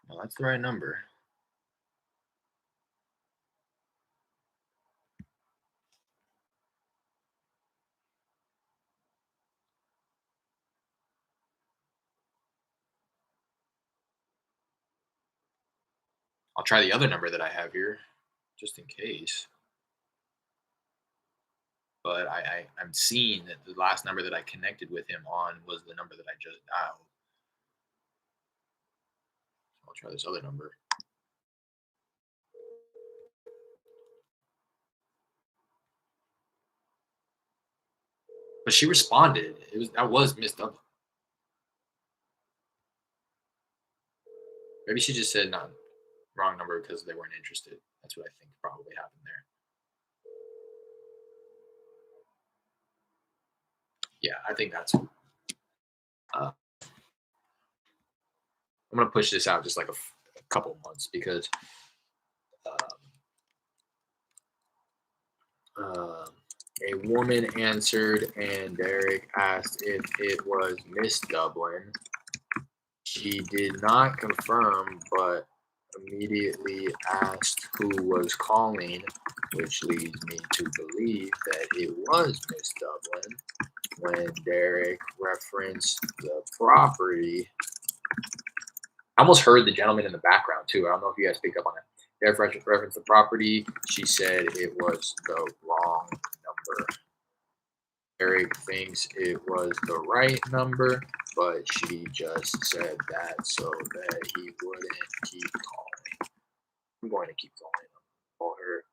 Well, that's the right number. I'll try the other number that I have here, just in case. But I'm seeing that the last number that I connected with him on was the number that I just dialed. I'll try this other number. But she responded. That was Miss Dublin. Maybe she just said not wrong number because they weren't interested. That's what I think probably happened there. Yeah, I think that's. I'm gonna push this out just like a couple months, because a woman answered and Derek asked if it was Miss Dublin. She did not confirm, but immediately asked who was calling, which leads me to believe that it was Miss Dublin when Derek referenced the property. I almost heard the gentleman in the background too. I don't know if you guys picked up on it. Derek referenced the property. She said it was the wrong number. Derek thinks it was the right number, but she just said that so that he wouldn't keep calling. I'm going to keep calling him. Call her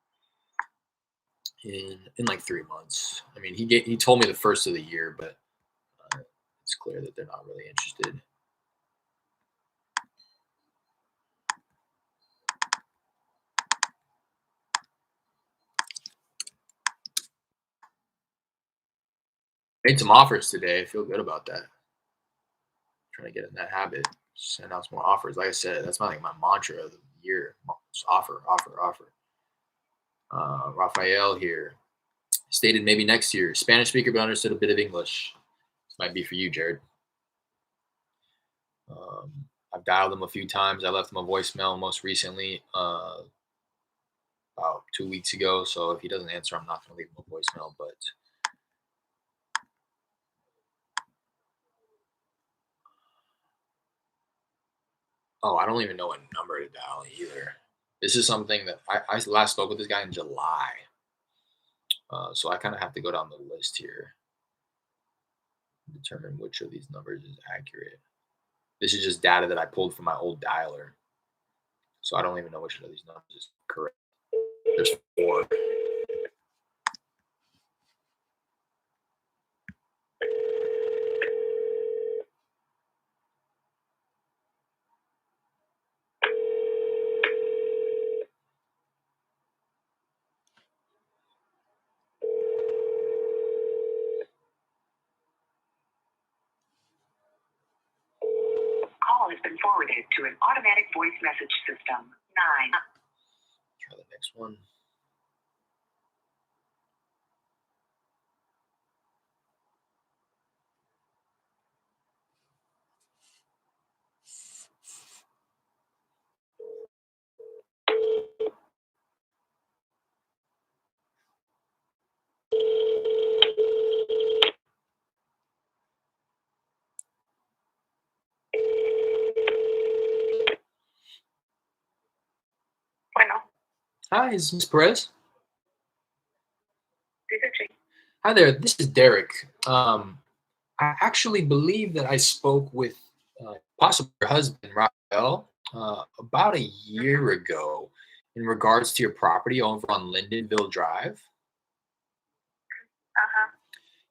in like 3 months. I mean, he told me the first of the year, but it's clear that they're not really interested. Made some offers today. I feel good about that. Trying to get in that habit. Send out some more offers. Like I said, that's my mantra of the year. Just offer. Raphael here stated maybe next year. Spanish speaker, but understood a bit of English. This might be for you, Jared. I've dialed him a few times. I left him a voicemail most recently about 2 weeks ago. So if he doesn't answer, I'm not going to leave him a voicemail. But I don't even know what number to dial either. This is something that I last spoke with this guy in July. So I kind of have to go down the list here and determine which of these numbers is accurate. This is just data that I pulled from my old dialer. So I don't even know which of these numbers is correct. There's 4. Call has been forwarded to an automatic voice message system. 9. Try the next one. Bueno, Hi, is Ms. Perez? this is she. Hi there, this is Derek. I actually believe that I spoke with possibly your husband, Raphael, about a year ago in regards to your property over on Lindenville Drive. Uh-huh.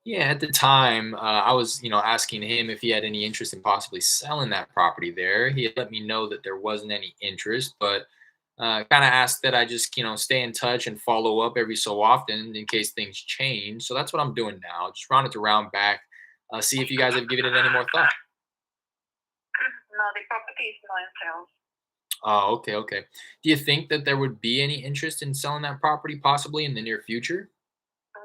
Yeah, at the time, I was, asking him if he had any interest in possibly selling that property there. He had let me know that there wasn't any interest, but kind of asked that I just, stay in touch and follow up every so often in case things change. So that's what I'm doing now. Just wanted to round back, see if you guys have given it any more thought. No, the property is not in sale. Oh, okay, okay. Do you think that there would be any interest in selling that property possibly in the near future? No,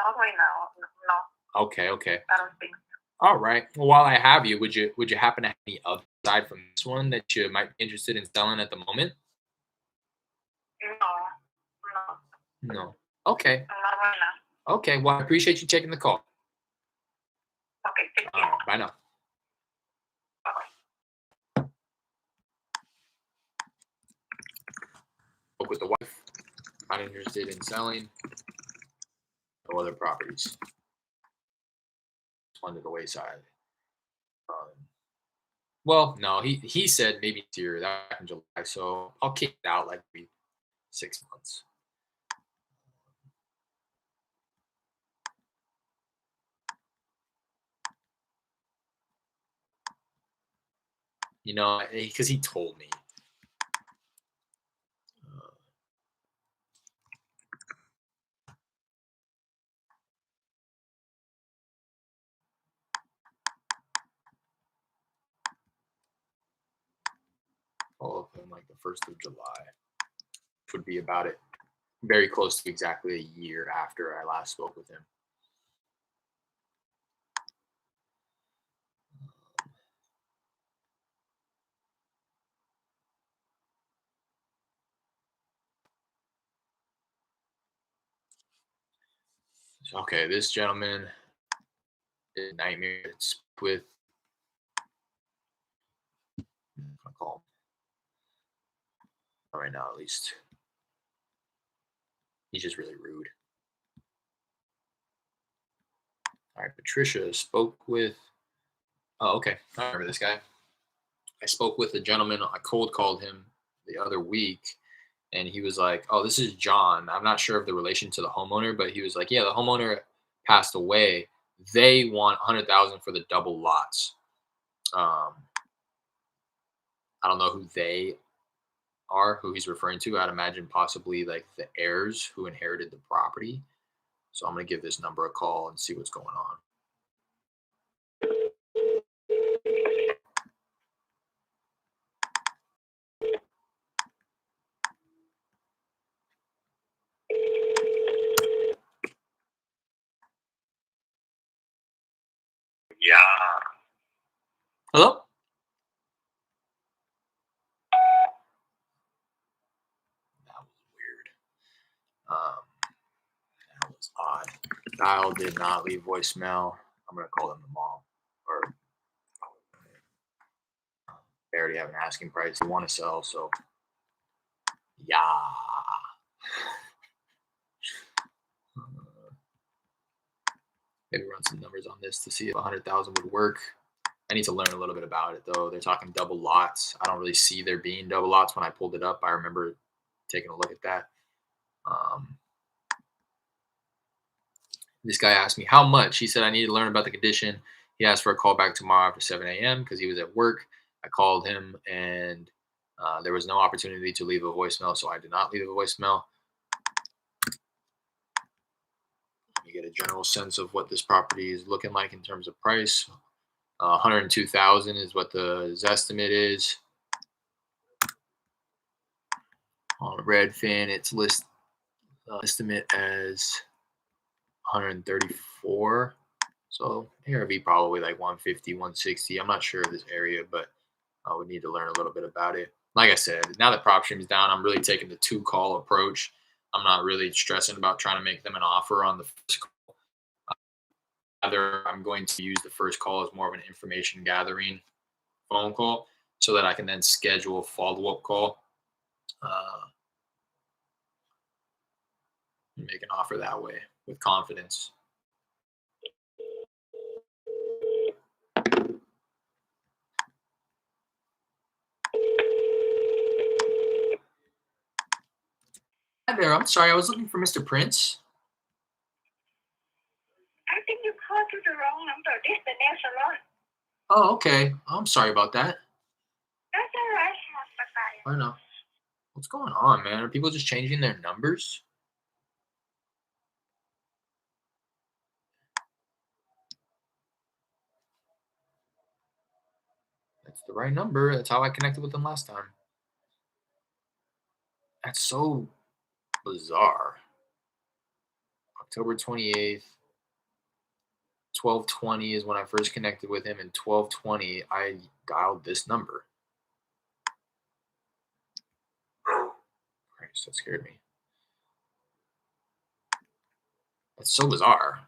not right now. No, Okay, okay. I don't think so. All right. Well, while I have you, would you happen to have any other aside from this one that you might be interested in selling at the moment? No, No. Okay. not right now. Okay. Well, I appreciate you taking the call. Okay, thank All you. right. Bye now. Bye-bye. Spoke with the wife. Not interested in selling. No other properties. Just one to the wayside. Well, no, he said maybe this year, that in July. So I'll kick it out like maybe 6 months. Because he told me. Follow up on like the 1st of July, which would be about it. Very close to exactly a year after I last spoke with him. Okay, this gentleman did nightmare with. I'm gonna call him. Not right now, at least. He's just really rude. All right, Patricia spoke with. Oh, okay. I remember this guy. I spoke with a gentleman. I cold called him the other week, and he was like, "Oh, this is John. I'm not sure of the relation to the homeowner, but he was like, yeah, the homeowner passed away. They want 100,000 for the double lots. I don't know who they are, who he's referring to. I'd imagine possibly like the heirs who inherited the property. So I'm gonna give this number a call and see what's going on." Yeah. Hello? That was weird. That was odd. Dial did not leave voicemail. I'm gonna call them tomorrow. Or they already have an asking price they want to sell, so yeah. Maybe run some numbers on this to see if 100,000 would work. I need to learn a little bit about it though. They're talking double lots. I don't really see there being double lots. When I pulled it up, I remember taking a look at that. This guy asked me how much. He said I need to learn about the condition. He asked for a call back tomorrow after 7 a.m. because he was at work. I called him and there was no opportunity to leave a voicemail, so I did not leave a voicemail. You get a general sense of what this property is looking like in terms of price. 102,000 is what the estimate is. On Redfin, it's estimate as 134. So ARV probably like 150, 160. I'm not sure of this area, but I would need to learn a little bit about it. Like I said, now that prop stream's down, I'm really taking the 2-call approach. I'm not really stressing about trying to make them an offer on the first call. Rather, I'm going to use the first call as more of an information gathering phone call so that I can then schedule a follow-up call and make an offer that way with confidence. Hi there. I'm sorry. I was looking for Mr. Prince. I think you called to the wrong number. This is the nail salon. Oh, okay. I'm sorry about that. That's all right. Bye-bye. I know. What's going on, man? Are people just changing their numbers? That's the right number. That's how I connected with them last time. That's so bizarre. October 28th, 12:20 is when I first connected with him, and 12:20 I dialed this number. Christ, that scared me. That's so bizarre.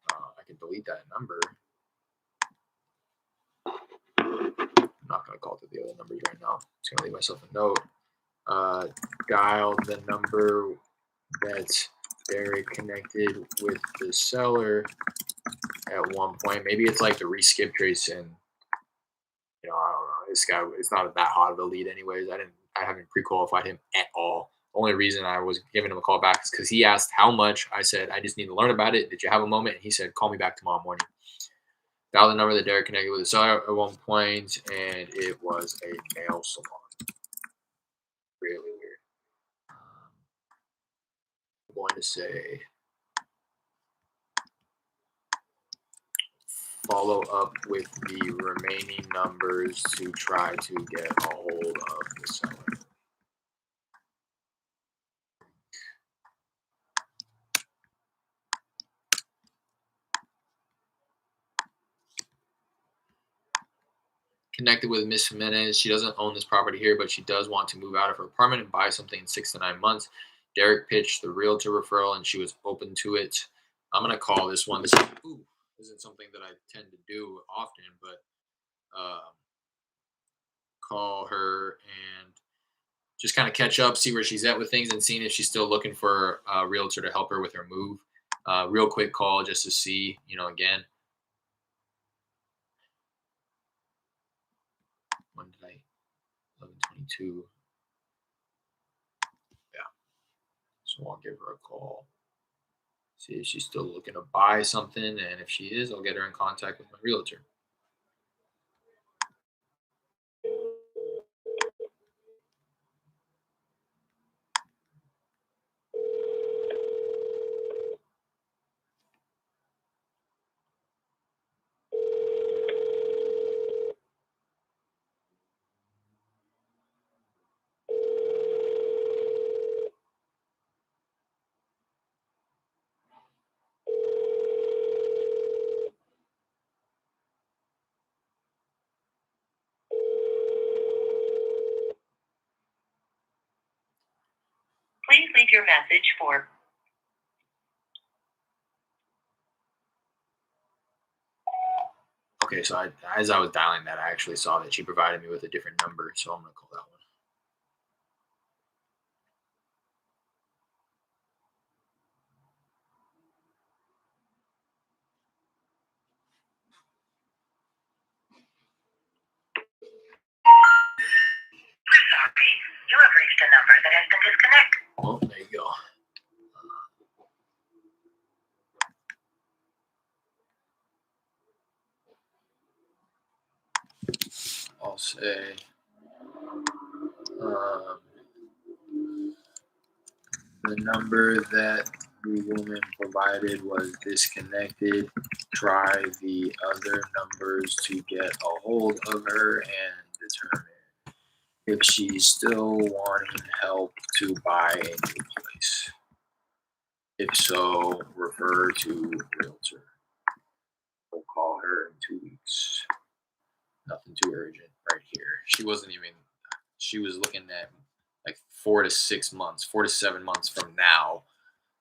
I can delete that number. I'm not going to call to the other numbers right now. I'm just going to leave myself a note. Dial the number that Derek connected with the seller at one point. Maybe it's like the re-skip trace, and I don't know. This guy, it's not that hot of a lead, anyways. I haven't pre-qualified him at all. The only reason I was giving him a call back is because he asked how much. I said I just need to learn about it. Did you have a moment? And he said, call me back tomorrow morning. Dial the number that Derek connected with the seller at one point, and it was a nail salon. Really weird. I'm going to say follow up with the remaining numbers to try to get a hold of the seller. Connected with Miss Jimenez. She doesn't own this property here, but she does want to move out of her apartment and buy something in 6 to 9 months. Derek pitched the realtor referral, and she was open to it. I'm gonna call this one. This isn't something that I tend to do often, but call her and just kind of catch up, see where she's at with things, and seeing if she's still looking for a realtor to help her with her move. Real quick call just to see, again, when did I? 11:22. Yeah. So I'll give her a call. See if she's still looking to buy something, and if she is, I'll get her in contact with my realtor. Please leave your message for. Okay, so as I was dialing that, I actually saw that she provided me with a different number, so I'm gonna call that one. Sorry, you have reached a number that has been disconnected. Oh, there you go. I'll say the number that the woman provided was disconnected. Try the other numbers to get a hold of her and determine if she's still wanting help to buy a new place. If so, refer to realtor. We'll call her in 2 weeks. Nothing too urgent right here. She was looking at like 4 to 6 months, 4 to 7 months from now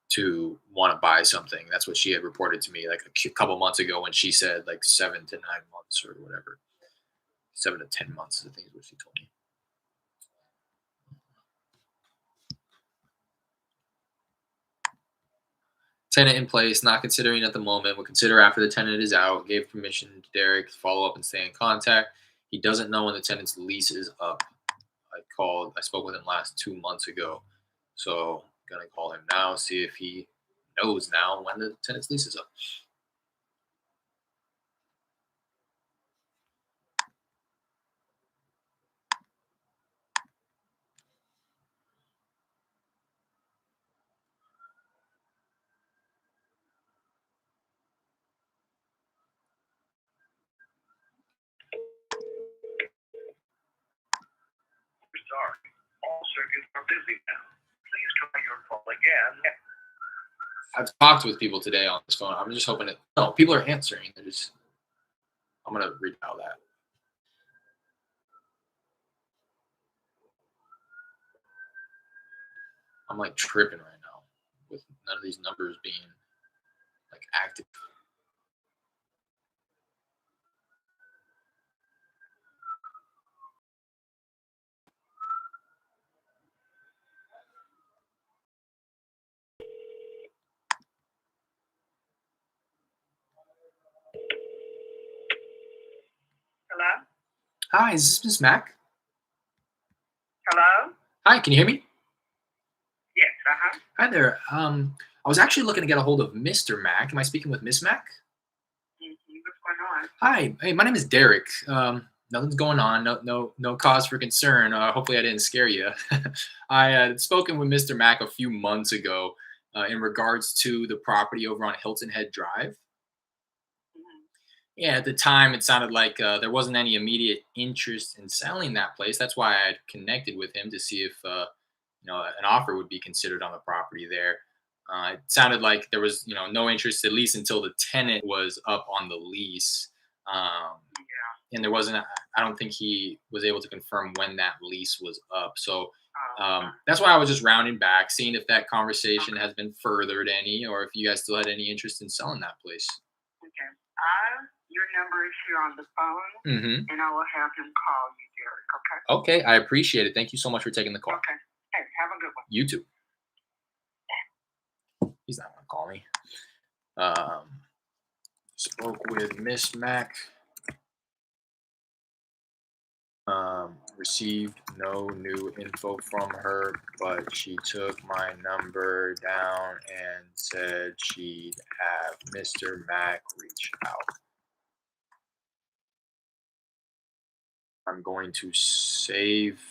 to want to buy something. That's what she had reported to me like a couple months ago when she said like 7 to 9 months or whatever. 7 to 10 months, I think is what she told me. Tenant in place, not considering at the moment. Will consider after the tenant is out. Gave permission to Derek to follow up and stay in contact. He doesn't know when the tenant's lease is up. I spoke with him last 2 months ago. So I'm gonna call him now, see if he knows now when the tenant's lease is up. Sorry, all circuits are busy now. Please try your call again. I've talked with people today on this phone. I'm just hoping that no, people are answering. I'm gonna redial that. I'm like tripping right now with none of these numbers being like active. Hello? Hi, is this Miss Mac? Hello? Hi, can you hear me? Yes, uh-huh. Hi there. I was actually looking to get a hold of Mr. Mac. Am I speaking with Miss Mac? What's going on? Hi, hey, my name is Derek. Nothing's going on. No cause for concern. Hopefully, I didn't scare you. I had spoken with Mr. Mac a few months ago in regards to the property over on Hilton Head Drive. Yeah, at the time, it sounded like there wasn't any immediate interest in selling that place. That's why I had connected with him to see if an offer would be considered on the property there. It sounded like there was no interest at least until the tenant was up on the lease. And there wasn't. I don't think he was able to confirm when that lease was up. So that's why I was just rounding back, seeing if that conversation has been furthered any, or if you guys still had any interest in selling that place. Okay. Your number is here on the phone, and I will have him call you, Derek, okay? Okay, I appreciate it. Thank you so much for taking the call. Okay. Hey, have a good one. You too. He's not going to call me. Spoke with Miss Mac. Received no new info from her, but she took my number down and said she'd have Mr. Mac reach out. I'm going to save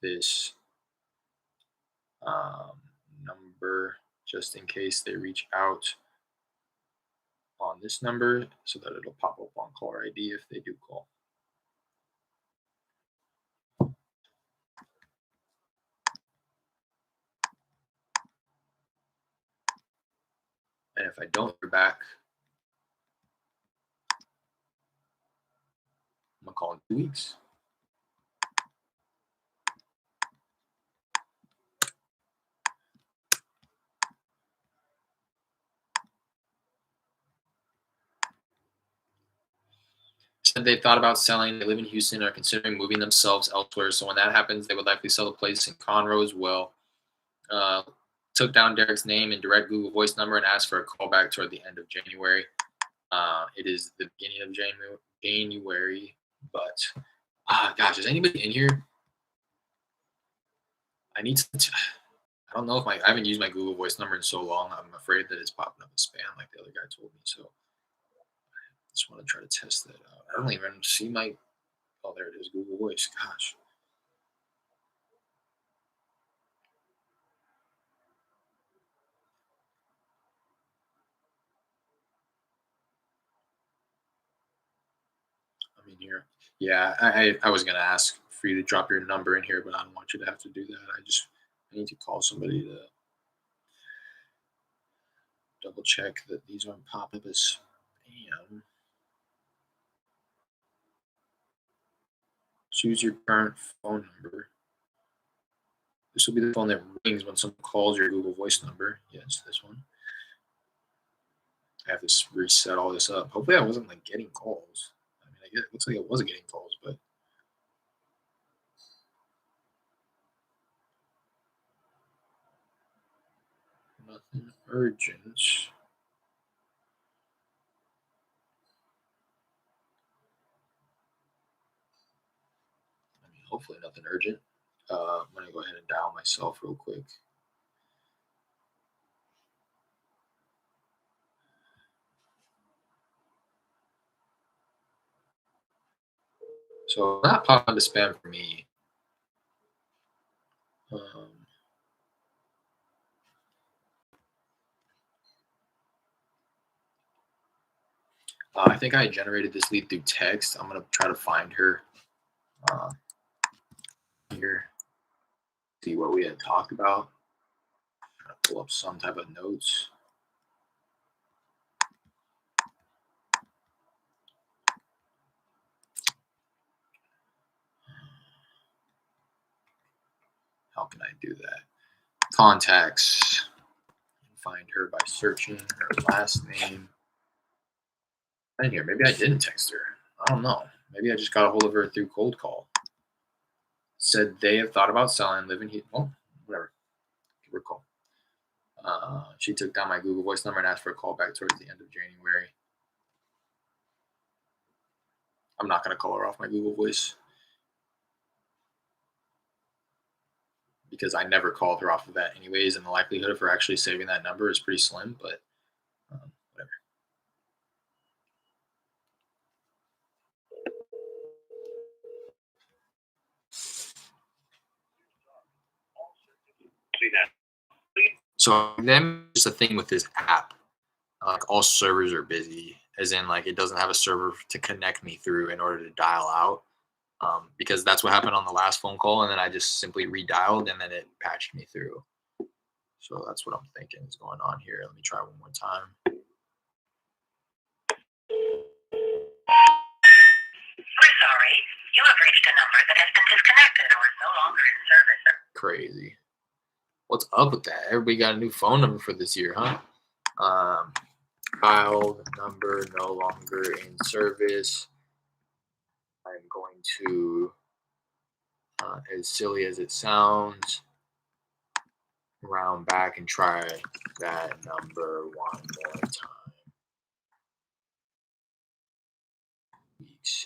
this number just in case they reach out on this number so that it'll pop up on caller ID if they do call. And if I don't hear back, I'm going to call in 2 weeks. Said they thought about selling. They live in Houston and are considering moving themselves elsewhere. So when that happens, they would likely sell the place in Conroe as well. Took down Derek's name and direct Google Voice number and asked for a call back toward the end of January. It is the beginning of January, but gosh, is anybody in here? I need to. I don't know if I haven't used my Google Voice number in so long. I'm afraid that it's popping up as spam, like the other guy told me. So I just want to try to test that out. I don't even see my. Oh, there it is, Google Voice. Gosh. I mean, here. Yeah, I was gonna ask for you to drop your number in here, but I don't want you to have to do that. I need to call somebody to double check that these aren't popping up as spam. Choose your current phone number. This will be the phone that rings when someone calls your Google Voice number. Yes, this one. I have to reset all this up. Hopefully, I wasn't like getting calls. I mean, I guess it looks like I wasn't getting calls, but nothing urgent. I mean, hopefully, nothing urgent. I'm gonna go ahead and dial myself real quick. So not pop into spam for me. I think I generated this lead through text. I'm gonna try to find her here. See what we had talked about. Try to pull up some type of notes. How can I do that? Contacts. Find her by searching her last name. In here, maybe I didn't text her. I don't know. Maybe I just got a hold of her through cold call. Said they have thought about selling, living here. Well, whatever. Give her a call. She took down my Google Voice number and asked for a call back towards the end of January. I'm not going to call her off my Google Voice because I never called her off of that anyways, and the likelihood of her actually saving that number is pretty slim, but whatever. So then just a thing with this app, like all servers are busy, as in like it doesn't have a server to connect me through in order to dial out, because that's what happened on the last phone call, and then I just simply redialed and then it patched me through. So that's what I'm thinking is going on here. Let me try one more time. We're sorry. You have reached a number that has been disconnected or is no longer in service. Crazy. What's up with that? Everybody got a new phone number for this year, huh? File number no longer in service. I'm going to, as silly as it sounds, round back and try that number one more time.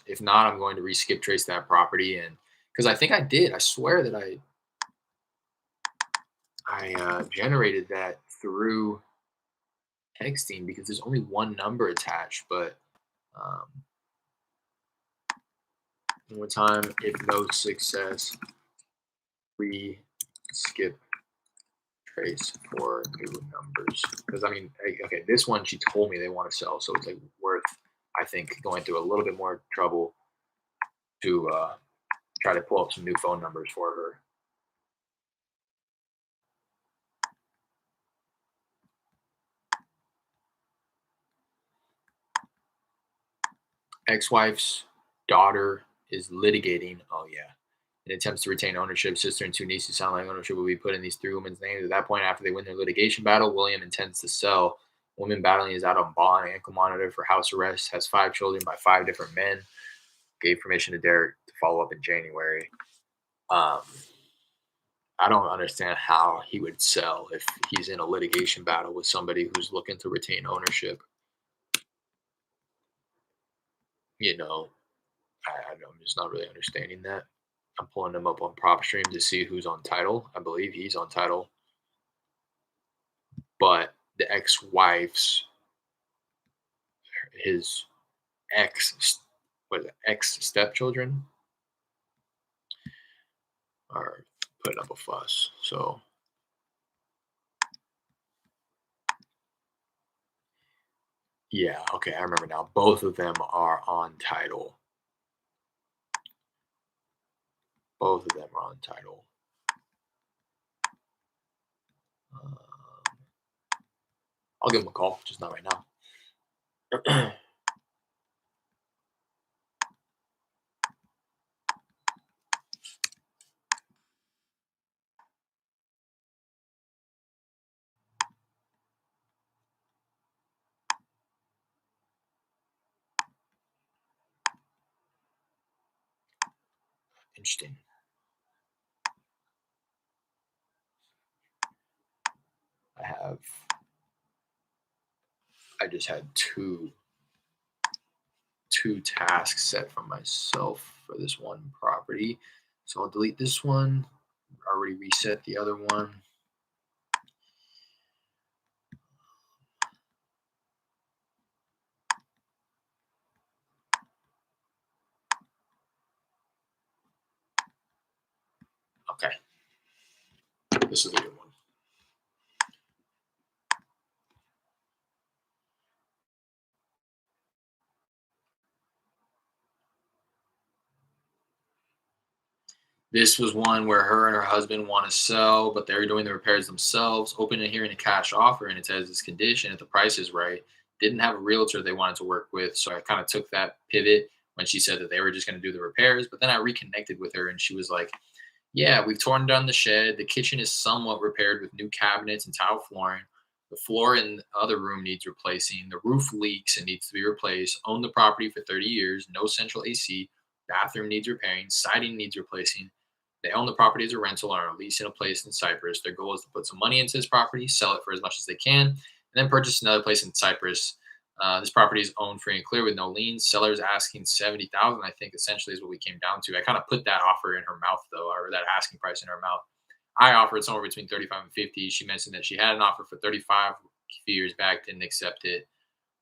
If not, I'm going to re-skip trace that property, and because I think I did. I swear that I generated that through texting because there's only one number attached. But one more time, if no success, re-skip trace for new numbers. Because I mean, okay, this one she told me they want to sell, so it's like worth, I think, going through a little bit more trouble to try to pull up some new phone numbers for her. Ex-wife's daughter is litigating. Oh yeah. In attempts to retain ownership, sister and two nieces sound like ownership will be put in these three women's names. At that point, after they win their litigation battle, William intends to sell. Woman battling is out on bond, ankle monitor for house arrest, has 5 children by 5 different men. Gave permission to Derek to follow up in January. I don't understand how he would sell if he's in a litigation battle with somebody who's looking to retain ownership. You know, I'm just not really understanding that. I'm pulling them up on PropStream to see who's on title. I believe he's on title. But the his ex stepchildren are putting up a fuss. So yeah, okay, I remember now. Both of them are on title. Both of them are on title. I'll give him a call, just not right now. Interesting. I just had two tasks set for myself for this one property. So I'll delete this one. Already reset the other one. Okay. This is a good one. This was one where her and her husband want to sell, but they're doing the repairs themselves. Open and hearing a cash offer, and it says this condition if the price is right. Didn't have a realtor they wanted to work with, so I kind of took that pivot when she said that they were just going to do the repairs. But then I reconnected with her, and she was like, "Yeah, we've torn down the shed. The kitchen is somewhat repaired with new cabinets and tile flooring. The floor in the other room needs replacing. The roof leaks and needs to be replaced. Owned the property for 30 years. No central AC. Bathroom needs repairing. Siding needs replacing. They own the property as a rental and are leasing a place in Cyprus. Their goal is to put some money into this property, sell it for as much as they can, and then purchase another place in Cyprus. This property is owned free and clear with no liens. Sellers asking 70,000. I think essentially is what we came down to. I kind of put that offer in her mouth though, or that asking price in her mouth. I offered somewhere between 35 and 50. She mentioned that she had an offer for 35 a few years back, didn't accept it.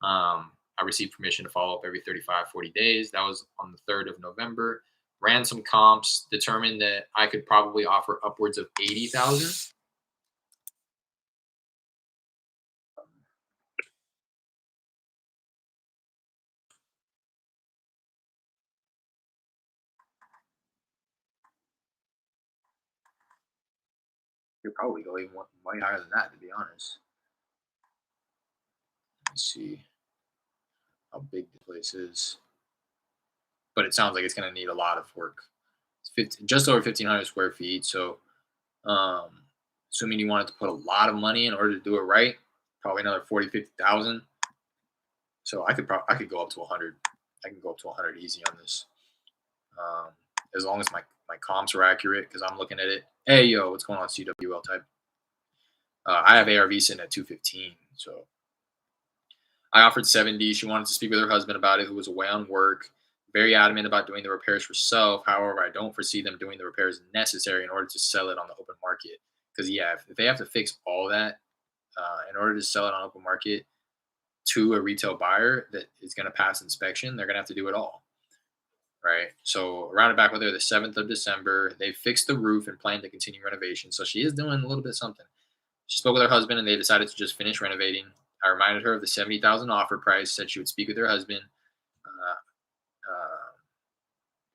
I received permission to follow up every 35, 40 days. That was on the 3rd of November. Ran some comps, determined that I could probably offer upwards of 80,000. You'll probably go even way higher than that, to be honest. Let's see how big the place is. But it sounds like it's going to need a lot of work. It's just over 1,500 square feet. So, assuming you wanted to put a lot of money in order to do it right, probably another 40, 50,000. So I could go up to 100. I can go up to 100 easy on this, um, as long as my comps are accurate. Because I'm looking at it. Hey yo, what's going on, CWL type? I have ARV sitting at 215. So I offered 70. She wanted to speak with her husband about it, who was away on work. Very adamant about doing the repairs herself. However, I don't foresee them doing the repairs necessary in order to sell it on the open market. Because yeah, if they have to fix all that in order to sell it on open market to a retail buyer that is going to pass inspection, they're going to have to do it all. Right. So around and back with her the 7th of December, they fixed the roof and plan to continue renovation. So she is doing a little bit something. She spoke with her husband and they decided to just finish renovating. I reminded her of the 70,000 offer price, said she would speak with her husband. Uh,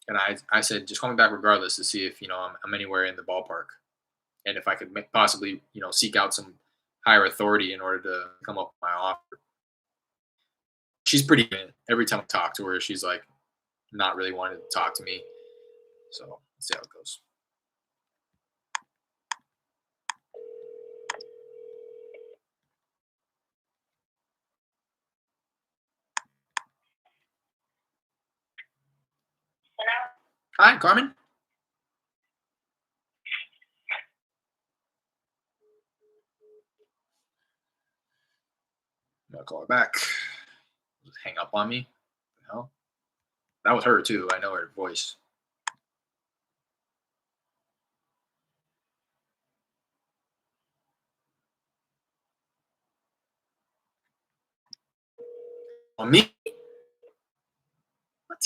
and I said, just call me back regardless to see if, I'm anywhere in the ballpark. And if I could possibly, seek out some higher authority in order to come up with my offer. She's pretty good. Every time I talk to her, she's like not really wanting to talk to me. So let's see how it goes. Hi, Carmen. I'm gonna call her back. Just hang up on me. What the hell? That was her too. I know her voice. On me? What?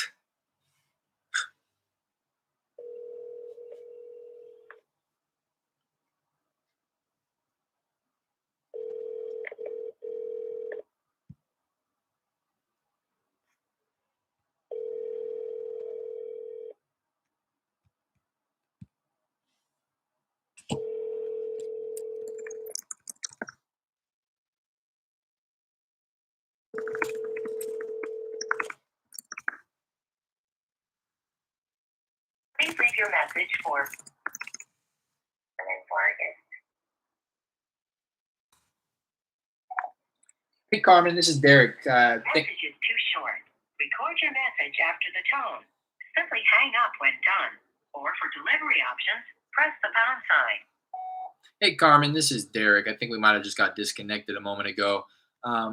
Please leave your message for. Hey, Carmen. This is Derek. Message is too short. Record your message after the tone. Simply hang up when done. Or for delivery options, press the pound sign. Hey, Carmen. This is Derek. I think we might have just got disconnected a moment ago.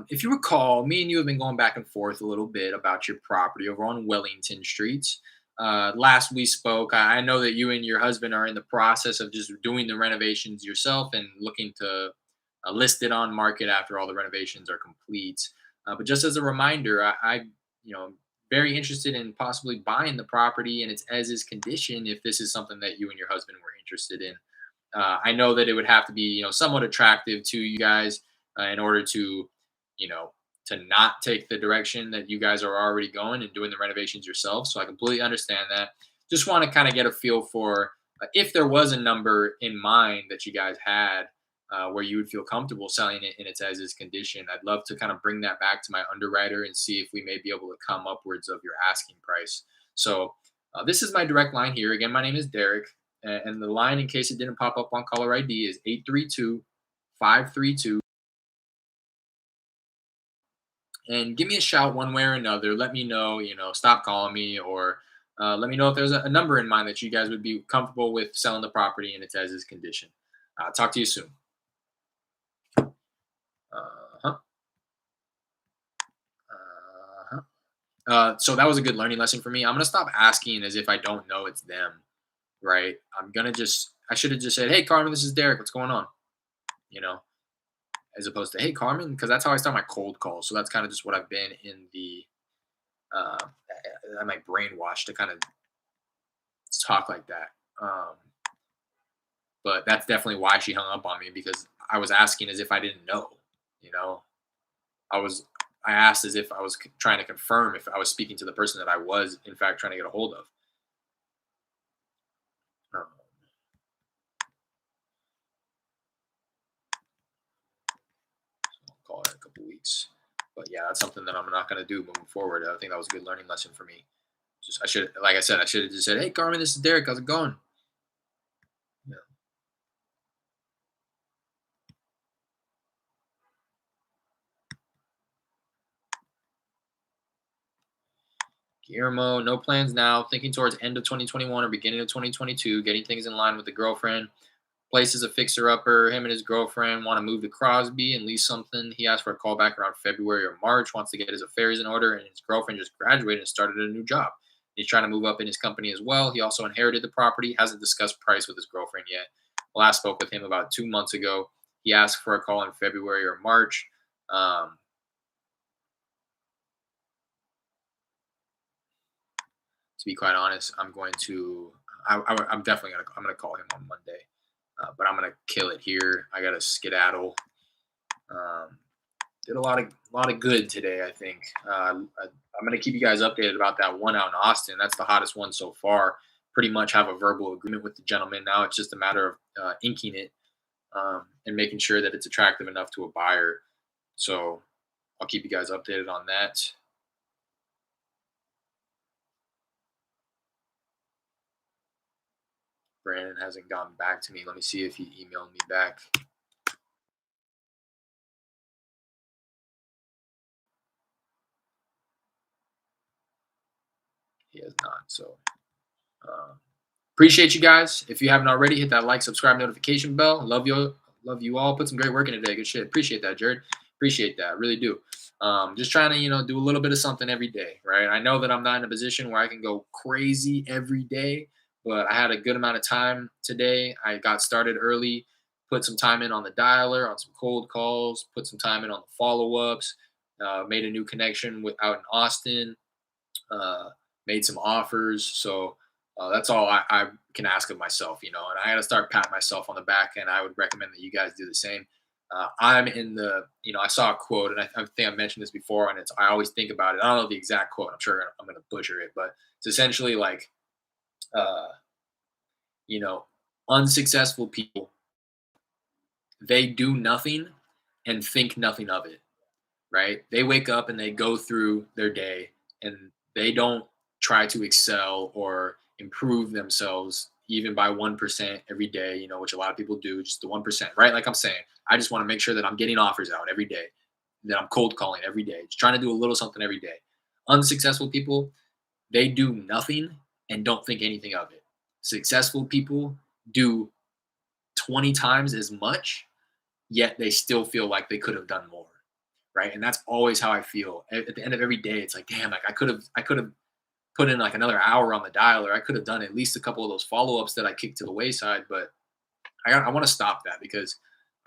If you recall, me and you have been going back and forth a little bit about your property over on Wellington Streets. Last we spoke, I know that you and your husband are in the process of just doing the renovations yourself and looking to list it on market after all the renovations are complete. But just as a reminder, very interested in possibly buying the property in its as is condition if this is something that you and your husband were interested in. I know that it would have to be, somewhat attractive to you guys in order to, you know, to not take the direction that you guys are already going and doing the renovations yourself. So I completely understand that. Just want to kind of get a feel for if there was a number in mind that you guys had where you would feel comfortable selling it in its as is condition. I'd love to kind of bring that back to my underwriter and see if we may be able to come upwards of your asking price. So this is my direct line here. Again, my name is Derek. And the line, in case it didn't pop up on caller ID, is 832-532. And give me a shout one way or another. Let me know, stop calling me, or let me know if there's a number in mind that you guys would be comfortable with selling the property in its as is condition. Talk to you soon. Uh-huh. So that was a good learning lesson for me. I'm going to stop asking as if I don't know it's them, right? I should have just said, hey, Carmen, this is Derek. What's going on? As opposed to, hey, Carmen, because that's how I start my cold calls. So that's kind of just what I've been in the, my brainwashed to kind of talk like that. But that's definitely why she hung up on me, because I was asking as if I didn't know, I asked as if I was trying to confirm if I was speaking to the person that I was, in fact, trying to get a hold of. Um, I'll call it in a couple weeks. But yeah, that's something that I'm not going to do moving forward. I think that was a good learning lesson for me. I should have just said, hey, Carmen, this is Derek. How's it going? Yeah. Guillermo, no plans now. Thinking towards end of 2021 or beginning of 2022. Getting things in line with the girlfriend. Place is a fixer-upper. Him and his girlfriend want to move to Crosby and lease something. He asked for a call back around February or March. Wants to get his affairs in order, and his girlfriend just graduated and started a new job. He's trying to move up in his company as well. He also inherited the property. Hasn't discussed price with his girlfriend yet. Last spoke with him about 2 months ago. He asked for a call in February or March. To be quite honest, I'm going to. I'm definitely gonna. I'm gonna call him on Monday, but I'm gonna kill it here. I gotta skedaddle. Did a lot of good today. I think I'm gonna keep you guys updated about that one out in Austin. That's the hottest one so far. Pretty much have a verbal agreement with the gentleman now. It's just a matter of inking it and making sure that it's attractive enough to a buyer. So I'll keep you guys updated on that. Brandon hasn't gotten back to me. Let me see if he emailed me back. He has not. So appreciate you guys. If you haven't already, hit that like, subscribe, notification bell. Love you all. Put some great work in today. Good shit. Appreciate that, Jared. Appreciate that. Really do. Just trying to, do a little bit of something every day, right? I know that I'm not in a position where I can go crazy every day, but I had a good amount of time today. I got started early, put some time in on the dialer, on some cold calls, put some time in on the follow-ups, made a new connection out in Austin, made some offers. So that's all I can ask of myself, and I got to start patting myself on the back, and I would recommend that you guys do the same. I'm in the, I saw a quote, and I think I mentioned this before, and I always think about it. I don't know the exact quote. I'm sure I'm going to butcher it, but it's essentially like, you know, unsuccessful people, they do nothing and think nothing of it, right? They wake up and they go through their day and they don't try to excel or improve themselves even by 1% every day, which a lot of people do, just the 1%, right? Like I'm saying, I just want to make sure that I'm getting offers out every day, that I'm cold calling every day, just trying to do a little something every day. Unsuccessful people, they do nothing and don't think anything of it. Successful people do 20 times as much, yet they still feel like they could have done more, right? And that's always how I feel. At the end of every day, it's like, damn, like I could have put in like another hour on the dialer. I could have done at least a couple of those follow-ups that I kicked to the wayside, but I want to stop that because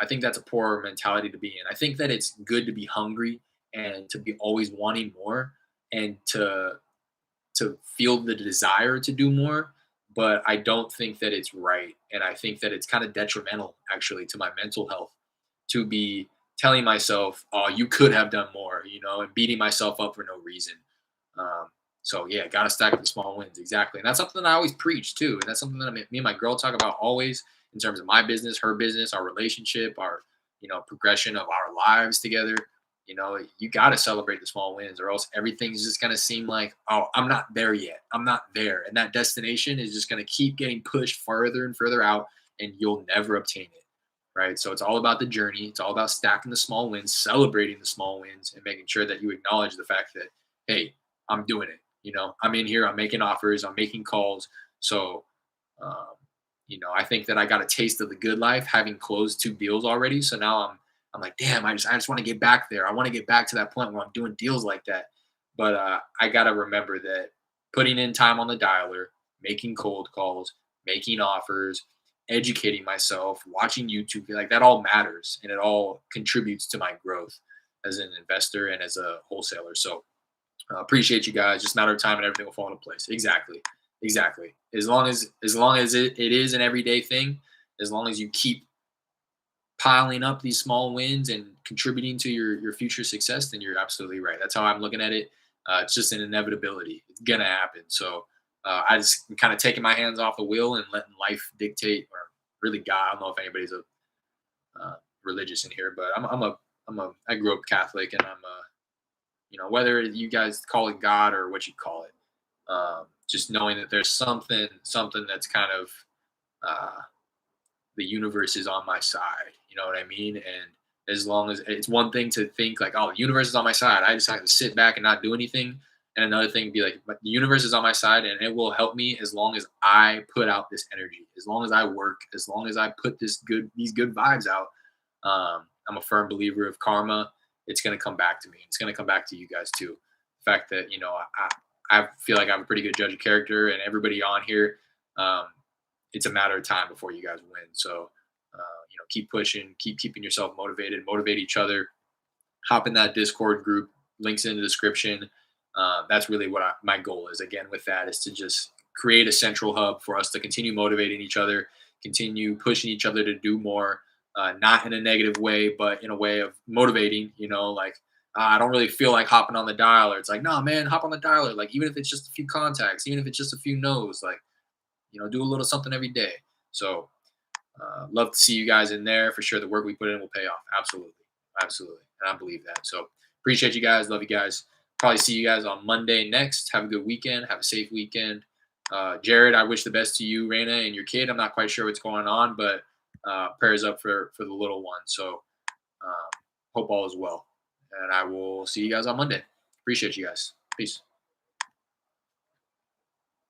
I think that's a poor mentality to be in. I think that it's good to be hungry and to be always wanting more and to feel the desire to do more, but I don't think that it's right. And I think that it's kind of detrimental actually to my mental health to be telling myself, oh, you could have done more, and beating myself up for no reason. So yeah, got to stack the small wins. Exactly. And that's something that I always preach too. And that's something that me and my girl talk about always in terms of my business, her business, our relationship, our, progression of our lives together. You got to celebrate the small wins or else everything's just going to seem like, oh, I'm not there yet. I'm not there. And that destination is just going to keep getting pushed further and further out and you'll never obtain it. Right. So it's all about the journey. It's all about stacking the small wins, celebrating the small wins and making sure that you acknowledge the fact that, hey, I'm doing it. I'm in here, I'm making offers, I'm making calls. So, I think that I got a taste of the good life having closed 2 deals already. So now I'm like, damn, I just want to get back there. I want to get back to that point where I'm doing deals like that. But I got to remember that putting in time on the dialer, making cold calls, making offers, educating myself, watching YouTube, like that all matters and it all contributes to my growth as an investor and as a wholesaler. So appreciate you guys. Just a matter of time and everything will fall into place. Exactly. As long as it is an everyday thing, as long as you keep piling up these small wins and contributing to your future success, then you're absolutely right. That's how I'm looking at it. It's just an inevitability. It's gonna happen. So I just kind of taking my hands off the wheel and letting life dictate, or really God. I don't know if anybody's religious in here, but I grew up Catholic, and whether you guys call it God or what you call it, just knowing that there's something that's kind of the universe is on my side. You know what I mean? And as long as it's one thing to think like, oh, the universe is on my side, I just have to sit back and not do anything. And another thing, be like, but the universe is on my side, and it will help me as long as I put out this energy, as long as I work, as long as I put these good vibes out. I'm a firm believer of karma. It's gonna come back to me. It's gonna come back to you guys too. The fact that I feel like I'm a pretty good judge of character, and everybody on here, it's a matter of time before you guys win. So keep pushing, keep keeping yourself motivated, motivate each other. Hop in that Discord group. Links in the description. That's really what my goal is. Again, with that, is to just create a central hub for us to continue motivating each other, continue pushing each other to do more, not in a negative way, but in a way of motivating. Like I don't really feel like hopping on the dialer. It's like, nah, man, hop on the dialer. Like even if it's just a few contacts, even if it's just a few no's, like do a little something every day. So love to see you guys in there for sure. The work we put in will pay off. Absolutely, absolutely, and I believe that. So appreciate you guys. Love you guys. Probably see you guys on Monday next. Have a good weekend. Have a safe weekend. Jared, I wish the best to you, Raina, and your kid. I'm not quite sure what's going on, but prayers up for the little one. So hope all is well. And I will see you guys on Monday. Appreciate you guys. Peace.